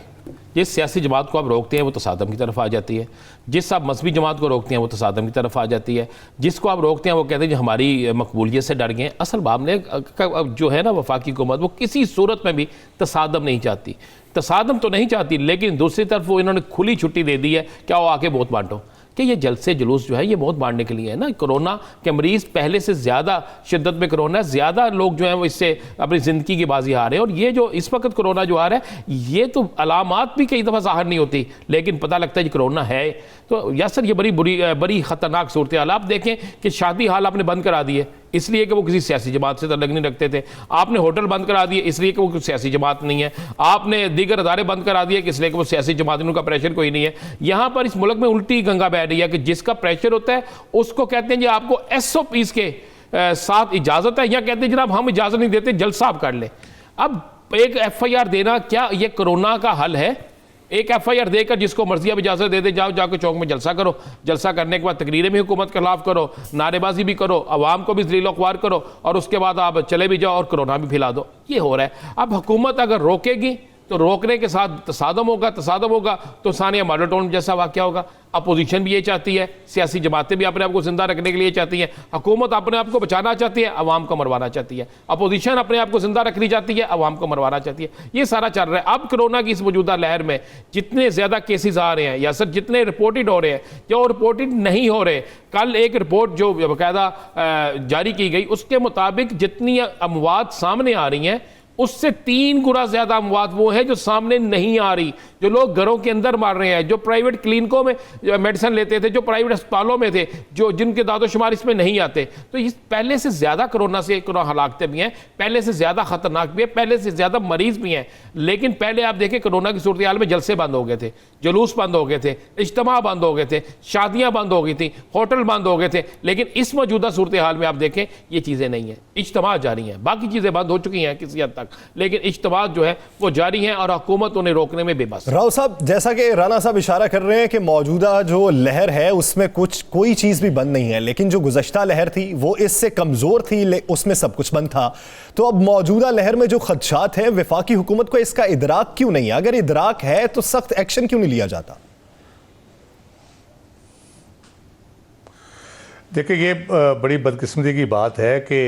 जिस सियासी जमात को आप रोकते हैं वो तसादम की तरफ आ जाती है, जिस आप मजहबी जमात को रोकते हैं वो तसादम की तरफ आ जाती है, जिसको आप रोकते हैं वो कहते हैं कि हमारी मकबूलियत से डर गए। असल मामले जो है ना, वफाकी हुकूमत वो किसी सूरत में भी तसादम नहीं चाहती, तसादम तो नहीं चाहती, लेकिन दूसरी तरफ वो इन्होंने खुली छुट्टी दे दी है, क्या वो आके बहुत बांटो, कि ये जलसे जुलूस जो है ये बहुत बांटने के लिए है ना। कोरोना के मरीज़ पहले से ज़्यादा शिद्दत में कोरोना है, ज़्यादा लोग जो हैं वो इससे अपनी ज़िंदगी की बाजी हार रहे हैं। और ये जो इस वक्त कोरोना जो आ रहा है, ये तो अलामात भी कई दफ़ा ज़ाहिर नहीं होती, लेकिन पता लगता है कि कोरोना है। तो यासर ये बड़ी ख़तरनाक सूरत हाल। आप देखें कि शादी हाल आपने बंद करा दी है इसलिए कि वो किसी सियासी जमात से तल्लुक़ नहीं रखते थे, आपने होटल बंद करा दिए इसलिए कि वो किसी सियासी जमात नहीं है, आपने दीगर अदारे बंद करा दिए इसलिए कि वो सियासी जमात, उनका प्रेशर कोई नहीं है। यहाँ पर इस मुल्क में उल्टी गंगा बह रही है कि जिसका प्रेशर होता है उसको कहते हैं जी आपको SOPs के साथ इजाज़त है, या कहते हैं जनाब हम इजाज़त नहीं देते, जलसा आप कर लें। अब एक FIR देना क्या ये कोरोना का हल है? एक FIR देकर जिसको मर्जी अब इजाज़त दे दे, जाओ जाकर चौक में जलसा करो, जलसा करने के बाद तकरीरें भी हुकूमत के खिलाफ करो, नारेबाजी भी करो, अवाम को भी ज़लील ख्वार करो, और उसके बाद आप चले भी जाओ और कोरोना भी फैला दो। ये हो रहा है। अब हुकूमत अगर रोकेगी तो रोकने के साथ तसादम होगा तो सानिया मॉडल टाउन जैसा वाक़या होगा। अपोजिशन भी ये चाहती है, सियासी जमातें भी अपने आप को जिंदा रखने के लिए चाहती हैं, हुकूमत अपने आप को बचाना चाहती है, अवाम को मरवाना चाहती है, अपोजिशन अपने आप को जिंदा रखनी चाहती है, अवाम को मरवाना चाहती है। ये सारा चल रहा है। अब कोरोना की इस मौजूदा लहर में जितने ज़्यादा केसेस आ रहे हैं या सर जितने रिपोर्टेड हो रहे हैं या रिपोर्टेड नहीं हो रहे, कल एक रिपोर्ट जो बाकायदा जारी की गई उसके मुताबिक जितनी अमवात सामने आ रही हैं उससे 3 गुना ज्यादा अमवात वो है जो सामने नहीं आ रही, जो लोग घरों के अंदर मार रहे हैं, जो प्राइवेट क्लिनिकों में मेडिसिन लेते थे, जो प्राइवेट अस्पतालों में थे, जो जिनके दादोशुमार इसमें नहीं आते। तो इस पहले से ज्यादा कोरोना से हलाकतें भी हैं, पहले से ज्यादा खतरनाक भी है, पहले से ज्यादा मरीज भी हैं। लेकिन पहले आप देखें कोरोना की सूरत हाल में जलसे बंद हो गए थे, जुलूस बंद हो गए थे, इज्तिमा बंद हो गए थे, शादियां बंद हो गई थी, होटल बंद हो गए थे। लेकिन इस मौजूदा सूरत हाल में आप देखें ये चीजें नहीं है, इज्तिमा जारी हैं, बाकी चीजें बंद हो चुकी हैं किसी हद तक। लेकिन इज्तिमा जो है वो जारी है और हुकूमत उन्हें रोकने में बेबस है। राव साहब, जैसा कि राना साहब इशारा कर रहे हैं कि मौजूदा जो लहर है उसमें कोई चीज़ भी बंद नहीं है, लेकिन जो गुज़श्ता लहर थी वो इससे कमज़ोर थी, उसमें सब कुछ बंद था। तो अब मौजूदा लहर में जो खदशात हैं, वफाकी हुकूमत को इसका इदराक क्यों नहीं है? अगर इदराक है तो सख्त एक्शन क्यों नहीं लिया जाता? देखिए, ये बड़ी बदकिस्मती की बात है कि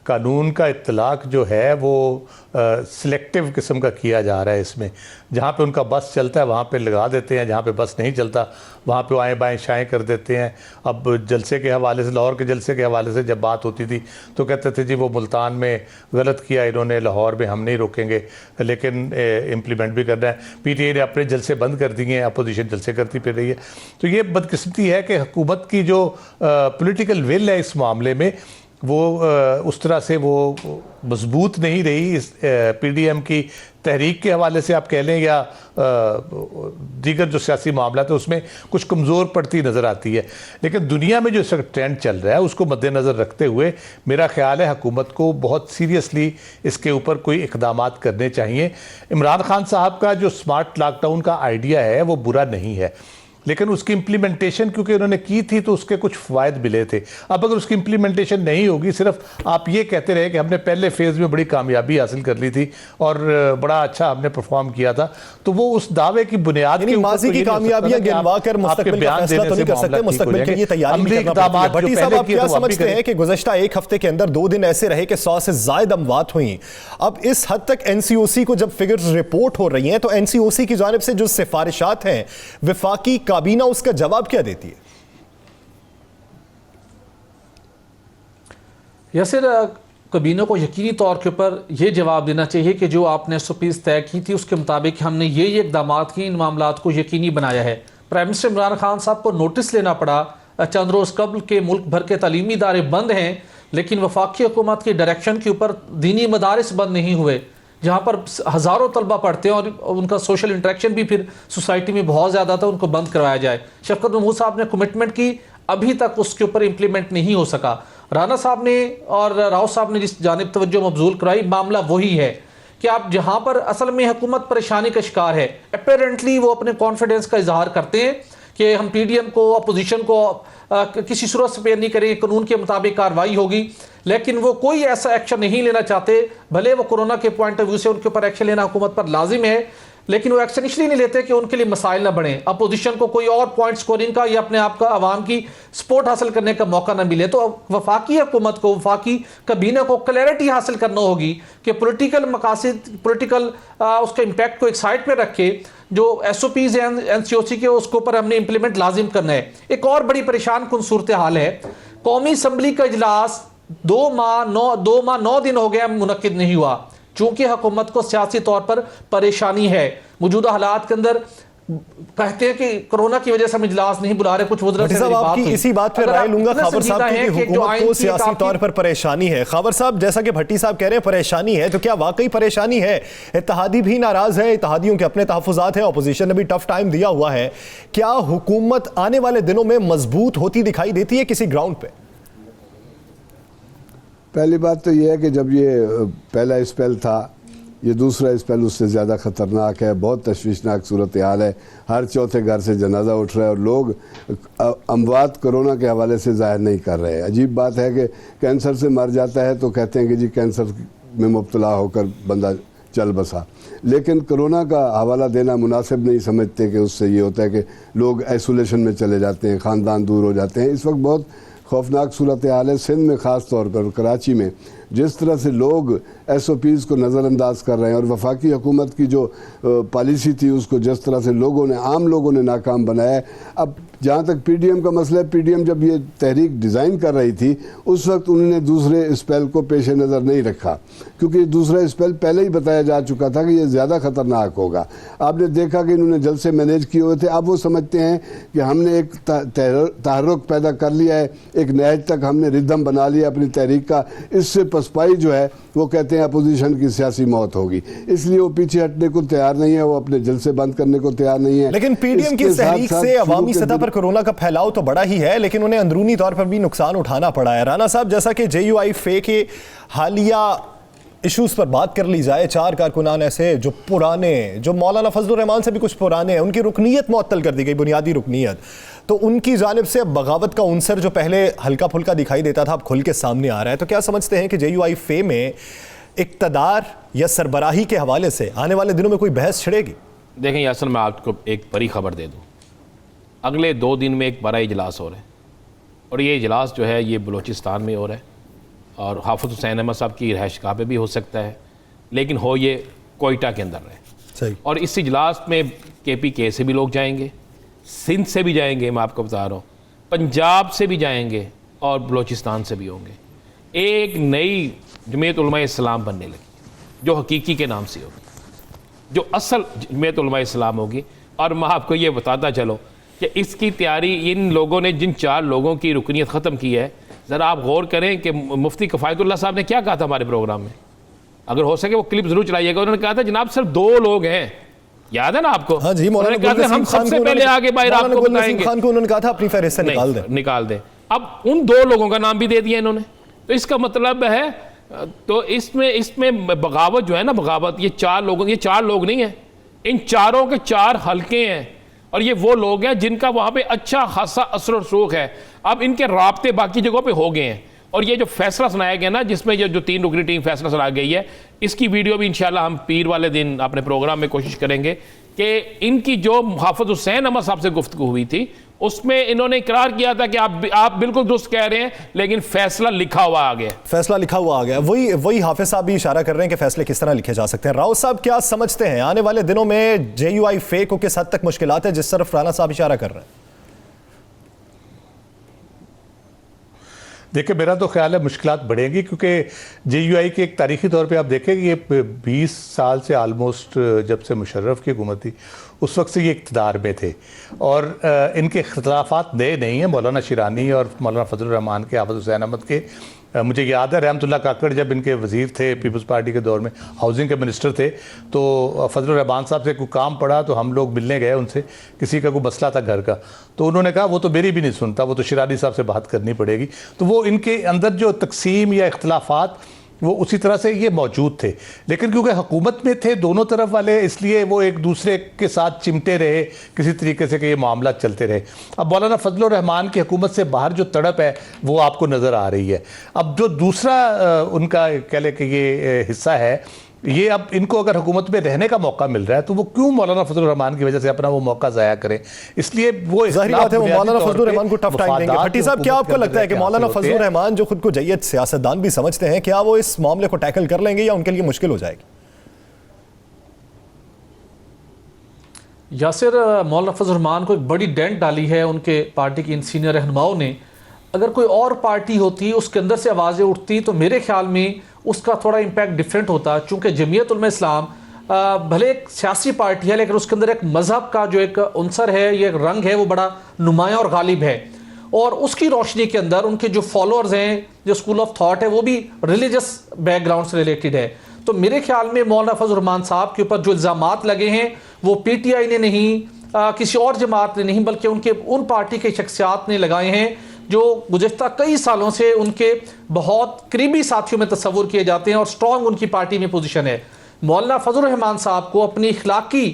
कानून का इत्तलाक जो है वो सिलेक्टिव किस्म का किया जा रहा है। इसमें जहाँ पे उनका बस चलता है वहाँ पे लगा देते हैं, जहाँ पे बस नहीं चलता वहाँ पे आएँ बाएँ शाएँ कर देते हैं। अब जलसे के हवाले से, लाहौर के जलसे के हवाले से जब बात होती थी तो कहते थे जी वो मुल्तान में गलत किया इन्होंने, लाहौर में हम नहीं रोकेंगे, लेकिन इम्प्लीमेंट भी करना है। PTI ने अपने जलसे बंद कर दिए हैं, अपोजिशन जलसे करती फिर रही है। तो ये बदकिस्मती है कि हुकूमत की जो पोलिटिकल विल है इस मामले में वो उस तरह से वो मजबूत नहीं रही। इस PDM की तहरीक के हवाले से आप कह लें या दीगर जो सियासी मामला है उसमें कुछ कमज़ोर पड़ती नज़र आती है। लेकिन दुनिया में जो इस वक्त ट्रेंड चल रहा है उसको मद्देनज़र रखते हुए मेरा ख्याल है हुकूमत को बहुत सीरियसली इसके ऊपर कोई इक़दामात करने चाहिए। इमरान खान साहब का जो स्मार्ट लॉकडाउन का आइडिया है वो बुरा नहीं है, लेकिन उसकी इम्प्लीमेंटेशन क्योंकि उन्होंने की थी तो उसके कुछ फ़ायदे मिले थे। अब अगर उसकी इम्प्लीमेंटेशन नहीं होगी, सिर्फ आप ये कहते रहे कि हमने पहले फेज़ में बड़ी कामयाबी हासिल कर ली थी और बड़ा अच्छा हमने परफॉर्म किया था, तो वो उस दावे की बुनियाद के माजी की कामयाबियां गिनवा कर मुस्तकबिल का फैसला तो नहीं कर सकते, मुस्तकबिल के लिए तैयारी भी करना पड़ती है। भट्टी साहब, आप क्या समझते हैं कि गुज़श्ता एक हफ्ते के अंदर 2 दिन ऐसे रहे कि 100 से ज़ायद अमवात हुई। अब इस हद तक NCOC को जब फिगर्स रिपोर्ट हो रही हैं तो NCOC की जानिब से जो सिफारिशात हैं वफाकी काबीना उसका जवाब क्या देती है? यासिर, काबीना को यकीनी तौर के ऊपर यह जवाब देना चाहिए कि जो आपने SOPs तय की थी उसके मुताबिक हमने ये इक़दामात किए, इन मामलात को यकीनी बनाया है। प्राइम मिनिस्टर इमरान खान साहब को नोटिस लेना पड़ा, चंद रोज़ कबल के मुल्क भर के तालीमी इदारे बंद हैं, लेकिन वफाकी हुकूमत की डायरेक्शन के ऊपर दीनी मदारिस बंद नहीं हुए, जहाँ पर हज़ारों तलबा पढ़ते हैं और उनका सोशल इंटरेक्शन भी फिर सोसाइटी में बहुत ज़्यादा था, उनको बंद करवाया जाए। शफकत महमूद साहब ने कमिटमेंट की, अभी तक उसके ऊपर इम्प्लीमेंट नहीं हो सका। राना साहब ने और राव साहब ने जिस जानिब तवज्जो मबजूल कराई, मामला वही है कि आप जहाँ पर असल में हुकूमत परेशानी का शिकार है, अपेरेंटली वो अपने कॉन्फिडेंस का इजहार करते हैं कि हम PDM को, अपोजिशन को किसी सूरत से पेश नहीं करेंगे, कानून के मुताबिक कार्रवाई होगी, लेकिन वो कोई ऐसा एक्शन नहीं लेना चाहते। भले वो कोरोना के पॉइंट ऑफ व्यू से उनके ऊपर एक्शन लेना हुकूमत पर लाजिम है, लेकिन वो एक्शन इसलिए नहीं लेते कि उनके लिए मसाइल ना बढ़े, अपोजिशन को कोई और पॉइंट स्कोरिंग का या अपने आप का आवाम की सपोर्ट हासिल करने का मौका ना मिले। तो वफाकी हुकूमत को, वफाकी काबीना को क्लैरिटी हासिल करना होगी कि पोलिटिकल मकासद, पोलिटिकल उसका इम्पैक्ट को एक साइड पर रख के जो SOPs हैं NCOC के, उसके ऊपर हमने इम्प्लीमेंट लाजिम करना है। एक और बड़ी परेशान कुन सूरत हाल है, कौमी असम्बली का इजलास 2 माह 9 दिन हो गया मुनक्किद नहीं हुआ, चूंकि हुकूमत को सियासी तौर पर परेशानी है। मौजूदा हालात के अंदर कहते हैं कि कोरोना की वजह से हम इजलास नहीं बुला रहे, कुछ वज़ीर से आपकी इसी बात पर राय लूंगा खावर साहब की हुकूमत को सियासी तौर पर परेशानी है। खावर साहब, जैसा कि भट्टी साहब कह रहे हैं परेशानी है, तो क्या वाकई परेशानी है? इत्तेहादी भी नाराज है, इत्तेहादियों के अपने तहफ़्फ़ुज़ात हैं, अपोजिशन ने भी टफ टाइम दिया हुआ है। क्या हुकूमत आने वाले दिनों में मजबूत होती दिखाई देती है किसी ग्राउंड पे? पहली बात तो यह है कि जब ये पहला स्पेल था, ये दूसरा स्पेल उससे ज़्यादा ख़तरनाक है, बहुत तशवीशनाक सूरत हाल है। हर चौथे घर से जनाजा उठ रहा है और लोग अमवात कोरोना के हवाले से ज़ाहिर नहीं कर रहे हैं। अजीब बात है कि कैंसर से मर जाता है तो कहते हैं कि जी कैंसर में मुब्तला होकर बंदा चल बसा, लेकिन कोरोना का हवाला देना मुनासिब नहीं समझते कि उससे ये होता है कि लोग आइसोलेशन में चले जाते हैं, ख़ानदान दूर हो जाते हैं। इस वक्त बहुत खौफनाक सूरत हाल है सिंध में, ख़ास तौर पर कराची में, जिस तरह से लोग SOPs को नज़रअंदाज कर रहे हैं और वफाकी हुकूमत की जो पॉलिसी थी उसको जिस तरह से लोगों ने, आम लोगों ने नाकाम बनाया है। अब जहाँ तक PDM का मसला है, PDM जब ये तहरीक डिज़ाइन कर रही थी उस वक्त उन्होंने दूसरे स्पेल को पेश नज़र नहीं रखा, क्योंकि दूसरा स्पेल पहले ही बताया जा चुका था कि ये ज़्यादा ख़तरनाक होगा। आपने देखा कि इन्होंने जल्द से मैनेज किए हुए थे। अब वो समझते हैं कि हमने एक तहरुक पैदा कर लिया है, एक नहज तक हमने रिदम बना लिया अपनी तहरीक का, इससे पसपाई जो है वो कहते हैं अपोजिशन की सियासी मौत होगी, इसलिए वो पीछे हटने को तैयार नहीं है, वो अपने जलसे बंद करने को तैयार नहीं है। लेकिन PDM की तहरीक से अवामी सतह पर कोरोना का फैलाव तो बड़ा ही है, लेकिन उन्हें अंदरूनी तौर पर भी नुकसान उठाना पड़ा है। राना साहब, जैसा कि JUI फे के हालिया इश्यूज़ पर बात कर ली जाए। 4 कारकुनान ऐसे जो पुराने, जो मौलाना फजलुर रहमान से भी कुछ पुराने हैं, उनकी रुकनीत मुअत्तल कर दी गई, बुनियादी रुकनीत, तो उनकी जानिब से अब बगावत का उनसर जो पहले हल्का फुल्का दिखाई देता था अब खुल के सामने आ रहा है। तो क्या समझते हैं कि JUI फे में इक़्तिदार या सरबराही के हवाले से आने वाले दिनों में कोई बहस छिड़ेगी? देखें यासर, मैं आपको एक बड़ी खबर दे दूँ। अगले 2 दिन में एक बड़ा इजलास हो रहा है और ये इजलास जो है ये बलूचिस्तान में हो रहा है और हाफिज़ हुसैन अहमद साहब की रिहाइशगाह पे भी हो सकता है, लेकिन हो ये कोयटा के अंदर रहे। सही। और इस इजलास में KPK से भी लोग जाएंगे, सिंध से भी जाएंगे, मैं आपको बता रहा हूँ, पंजाब से भी जाएंगे और बलूचिस्तान से भी होंगे। एक नई जमीयत उलमा इस्लाम बनने लगी जो हकीकी के नाम से होगी, जो असल जमीयत उलमा इस्लाम होगी। और मैं आपको ये बताता चलो कि इसकी तैयारी इन लोगों ने, जिन 4 लोगों की रुकनीत ख़त्म की है, ज़रा आप गौर करें कि मुफ्ती किफ़ायतुल्लाह साहब ने क्या कहा था हमारे प्रोग्राम में। अगर हो सके वो क्लिप ज़रूर चलाइएगा। उन्होंने कहा था जनाब सिर्फ 2 लोग हैं, याद है ना आपको? हाँ जी, उन्होंने कहा था हम सबसे पहले आगे बाहर आपको बताएंगे। खान को उन्होंने कहा था अपनी फहरिस्त से निकाल दें। अब उन 2 लोगों का नाम भी दे दिया इन्होंने। तो इसका मतलब है, तो इसमें बगावत जो है ना, बगावत, ये 4 लोग नहीं है, इन चारों के 4 हल्के हैं और ये वो लोग हैं जिनका वहाँ पे अच्छा खासा असर और रसूख है। अब इनके राब्ते बाकी जगहों पे हो गए हैं और ये जो फैसला सुनाया गया ना, जिसमें ये जो 3 रुकनी टीम फैसला सुना गई है, इसकी वीडियो भी इंशाल्लाह हम पीर वाले दिन अपने प्रोग्राम में कोशिश करेंगे कि इनकी जो हाफिज़ हुसैन अहमद साहब से गुफ्तगू हुई थी उसमें इन्होंने इकरार किया था कि आप बिल्कुल दुरुस्त कह रहे हैं, लेकिन फैसला लिखा हुआ आ गया। फैसला लिखा हुआ आ गया। वही हाफिज साहब भी इशारा कर रहे हैं कि फैसले किस तरह लिखे जा सकते हैं। राव साहब क्या समझते हैं आने वाले दिनों में JUI फे को किस हद तक मुश्किलात है, जिस तरफ राना साहब इशारा कर रहे हैं? देखिए, मेरा तो ख्याल है मुश्किलात बढ़ेंगी, क्योंकि JUI के एक तारीखी तौर पे आप देखें कि ये 20 साल से आलमोस्ट, जब से मुशर्रफ की हुकूमत थी उस वक्त से ये इक़्तिदार में थे और इनके इख्तिलाफ़ात नए नहीं हैं। मौलाना शिरानी और मौलाना फजलुर रहमान के, हाफिज़ हुसैन अहमद के, मुझे याद है रहमतुल्लाह काकड़ जब इनके वज़ीर थे पीपल्स पार्टी के दौर में, हाउसिंग के मिनिस्टर थे, तो फजलुर रहमान साहब से कोई काम पड़ा तो हम लोग मिलने गए उनसे, किसी का कोई मसला था घर का, तो उन्होंने कहा वो तो मेरी भी नहीं सुनता, वो तो शिरानी साहब से बात करनी पड़ेगी। तो वो इनके अंदर जो तकसीम या इख्तिलाफ़ात वो उसी तरह से ये मौजूद थे, लेकिन क्योंकि हुकूमत में थे दोनों तरफ वाले, इसलिए वो एक दूसरे के साथ चिमटे रहे किसी तरीके से कि ये मामला चलते रहे। अब मौलाना फजलुर रहमान की हुकूमत से बाहर जो तड़प है वो आपको नज़र आ रही है। अब जो दूसरा उनका कह लें कि ये हिस्सा है, ये अब इनको अगर हुकूमत में रहने का मौका मिल रहा है तो वो क्यों मौलाना फजलुर रहमान की वजह से अपना वो मौका ज़ाया करें, इसलिए वो ज़ाहिर बात है वो मौलाना फजलुर रहमान को टफ टाइम देंगे। भट्टी साहब, क्या आपको लगता है कि मौलाना फजलुर रहमान जो खुद को जय्यद सियासतदान भी समझते हैं, क्या वो इस मामले को टैकल कर लेंगे या उनके लिए मुश्किल हो जाएगी? यासिर, मौलाना फजलुर रहमान को एक बड़ी डेंट डाली है उनके पार्टी की इन सीनियर रहनुमाओं ने। अगर कोई और पार्टी होती, उसके अंदर से आवाज़ें उठती, तो मेरे ख्याल में उसका थोड़ा इम्पैक्ट डिफरेंट होता। चूँकि जमीयत उलमा इस्लाम भले एक सियासी पार्टी है, लेकिन उसके अंदर एक मज़हब का जो एक अंसर है, ये एक रंग है, वो बड़ा नुमायाँ और गालिब है। और उसकी रोशनी के अंदर उनके जो फॉलोअर्स हैं, जो स्कूल ऑफ थॉट है, वो भी रिलीजियस बैकग्राउंड से रिलेटेड है। तो मेरे ख्याल में मौलाना फजलुर रहमान साहब के ऊपर जो इल्ज़ामात लगे हैं वो PTI ने नहीं, किसी और जमात ने नहीं, बल्कि उनके उन पार्टी के शख्सियात ने लगाए हैं जो गुज़श्ता कई सालों से उनके बहुत करीबी साथियों में तस्वुर किए जाते हैं और स्ट्रॉन्ग उनकी पार्टी में पोजीशन है। मौलाना फजलुर रहमान साहब को अपनी इखलाकी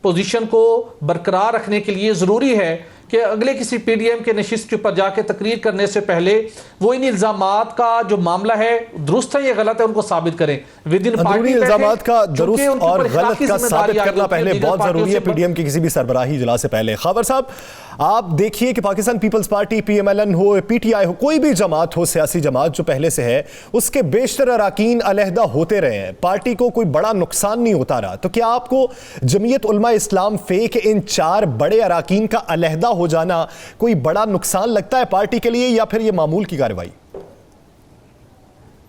पोजीशन को बरकरार रखने के लिए ज़रूरी है कि अगले किसी PDM के नशिस्त के ऊपर जाके तकरीर करने से पहले वो इन इल्ज़ामात का जो मामला है दुरुस्त है या गलत है उनको साबित करें। विद इन पार्टी इल्ज़ामात का दुरुस्त और गलत का साबित करना पहले बहुत ज़रूरी है PDM की किसी भी सरबराही इजलास से पहले। खबर साहब, आप देखिए कि पाकिस्तान पीपल्स पार्टी, PMLN हो, PTI हो, कोई भी जमात हो, सियासी जमात जो पहले से है, उसके बेशतर अराकीन अलहदा होते रहे हैं, पार्टी को कोई बड़ा नुकसान नहीं होता रहा। तो क्या आपको जमीयत उलमा इस्लाम फे के इन 4 बड़े अराकीन का अलहदा हो जाना कोई बड़ा नुकसान लगता है पार्टी के लिए, या फिर ये मामूल की कार्रवाई?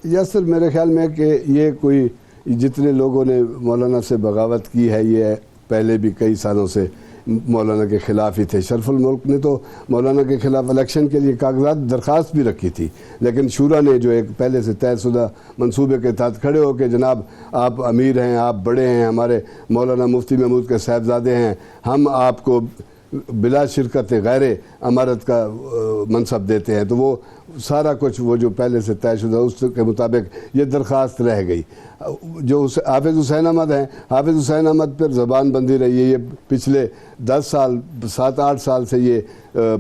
यासिर, मेरे ख्याल में कि ये कोई, जितने लोगों ने मौलाना से बगावत की है, ये पहले भी कई सालों से मौलाना के ख़िलाफ़ ही थे। शरफुल मुल्क ने तो मौलाना के ख़िलाफ़ इलेक्शन के लिए कागजात दरख्वास्त भी रखी थी, लेकिन शूरा ने जो एक पहले से तयशुदा मंसूबे के तहत खड़े हो के, जनाब आप अमीर हैं, आप बड़े हैं, हमारे मौलाना मुफ्ती महमूद के साहबजादे हैं, हम आपको बिला शिरकत गैर अमारत का मनसब देते हैं, तो वो सारा कुछ वो जो पहले से तयशुदा उसके मुताबिक ये दरख्वास्त रह गई। जो हाफिज़ हुसैन अहमद हैं, हाफिज़ हुसैन अहमद पर ज़बान बंदी रही है, ये पिछले 10 साल 7-8 साल से ये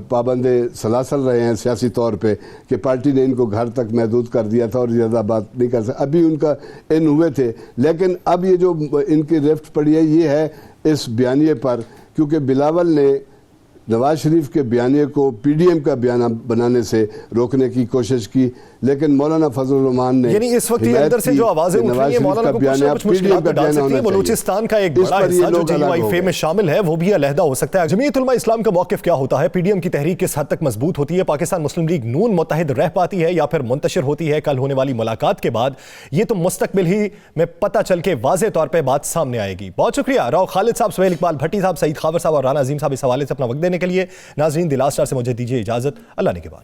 पाबंदे सलासल रहे हैं सियासी तौर पे कि पार्टी ने इनको घर तक महदूद कर दिया था और ज़्यादा बात नहीं कर सकते। अभी उनका इन हुए थे, लेकिन अब ये जो इनकी रिफ्ट पड़ी है ये है इस बयानिए पर, क्योंकि बिलावल ने नवाज शरीफ के बयानिए को पीडीएम का बयाना बनाने से रोकने की कोशिश की, लेकिन मौलाना फजलुर रहमान ने यानी इस वक्त ये अंदर से जो आवाजें उठ रही हैं मौलाना को कुछ ना कुछ मुश्किलात डाल सकती है। बलूचिस्तान का एक बड़ा हिस्सा जो जीवाईफे में शामिल है वो भी अलहदा हो सकता है। जमीयत उलमा इस्लाम का मौक़िफ़ क्या होता है? पीडीएम की तहरीक किस हद तक मजबूत होती है? पाकिस्तान मुस्लिम लीग नून मुत्तहिद रह पाती है या फिर मुंतशिर होती है? कल होने वाली मुलाकात के बाद ये तो मुस्तकबिल ही में पता चल के वाज़े तौर पर बात सामने आएगी। बहुत शुक्रिया राव खालिद साहब, सुहेल इकबाल भट्टी साहब, सईद खावर साहब और राना अजीम साहब इस हवाले से अपना वक्त देने के लिए। नाज़रीन, द लास्ट स्टार से मुझे दीजिए इजाज़त। अल्लाह ने के बाद।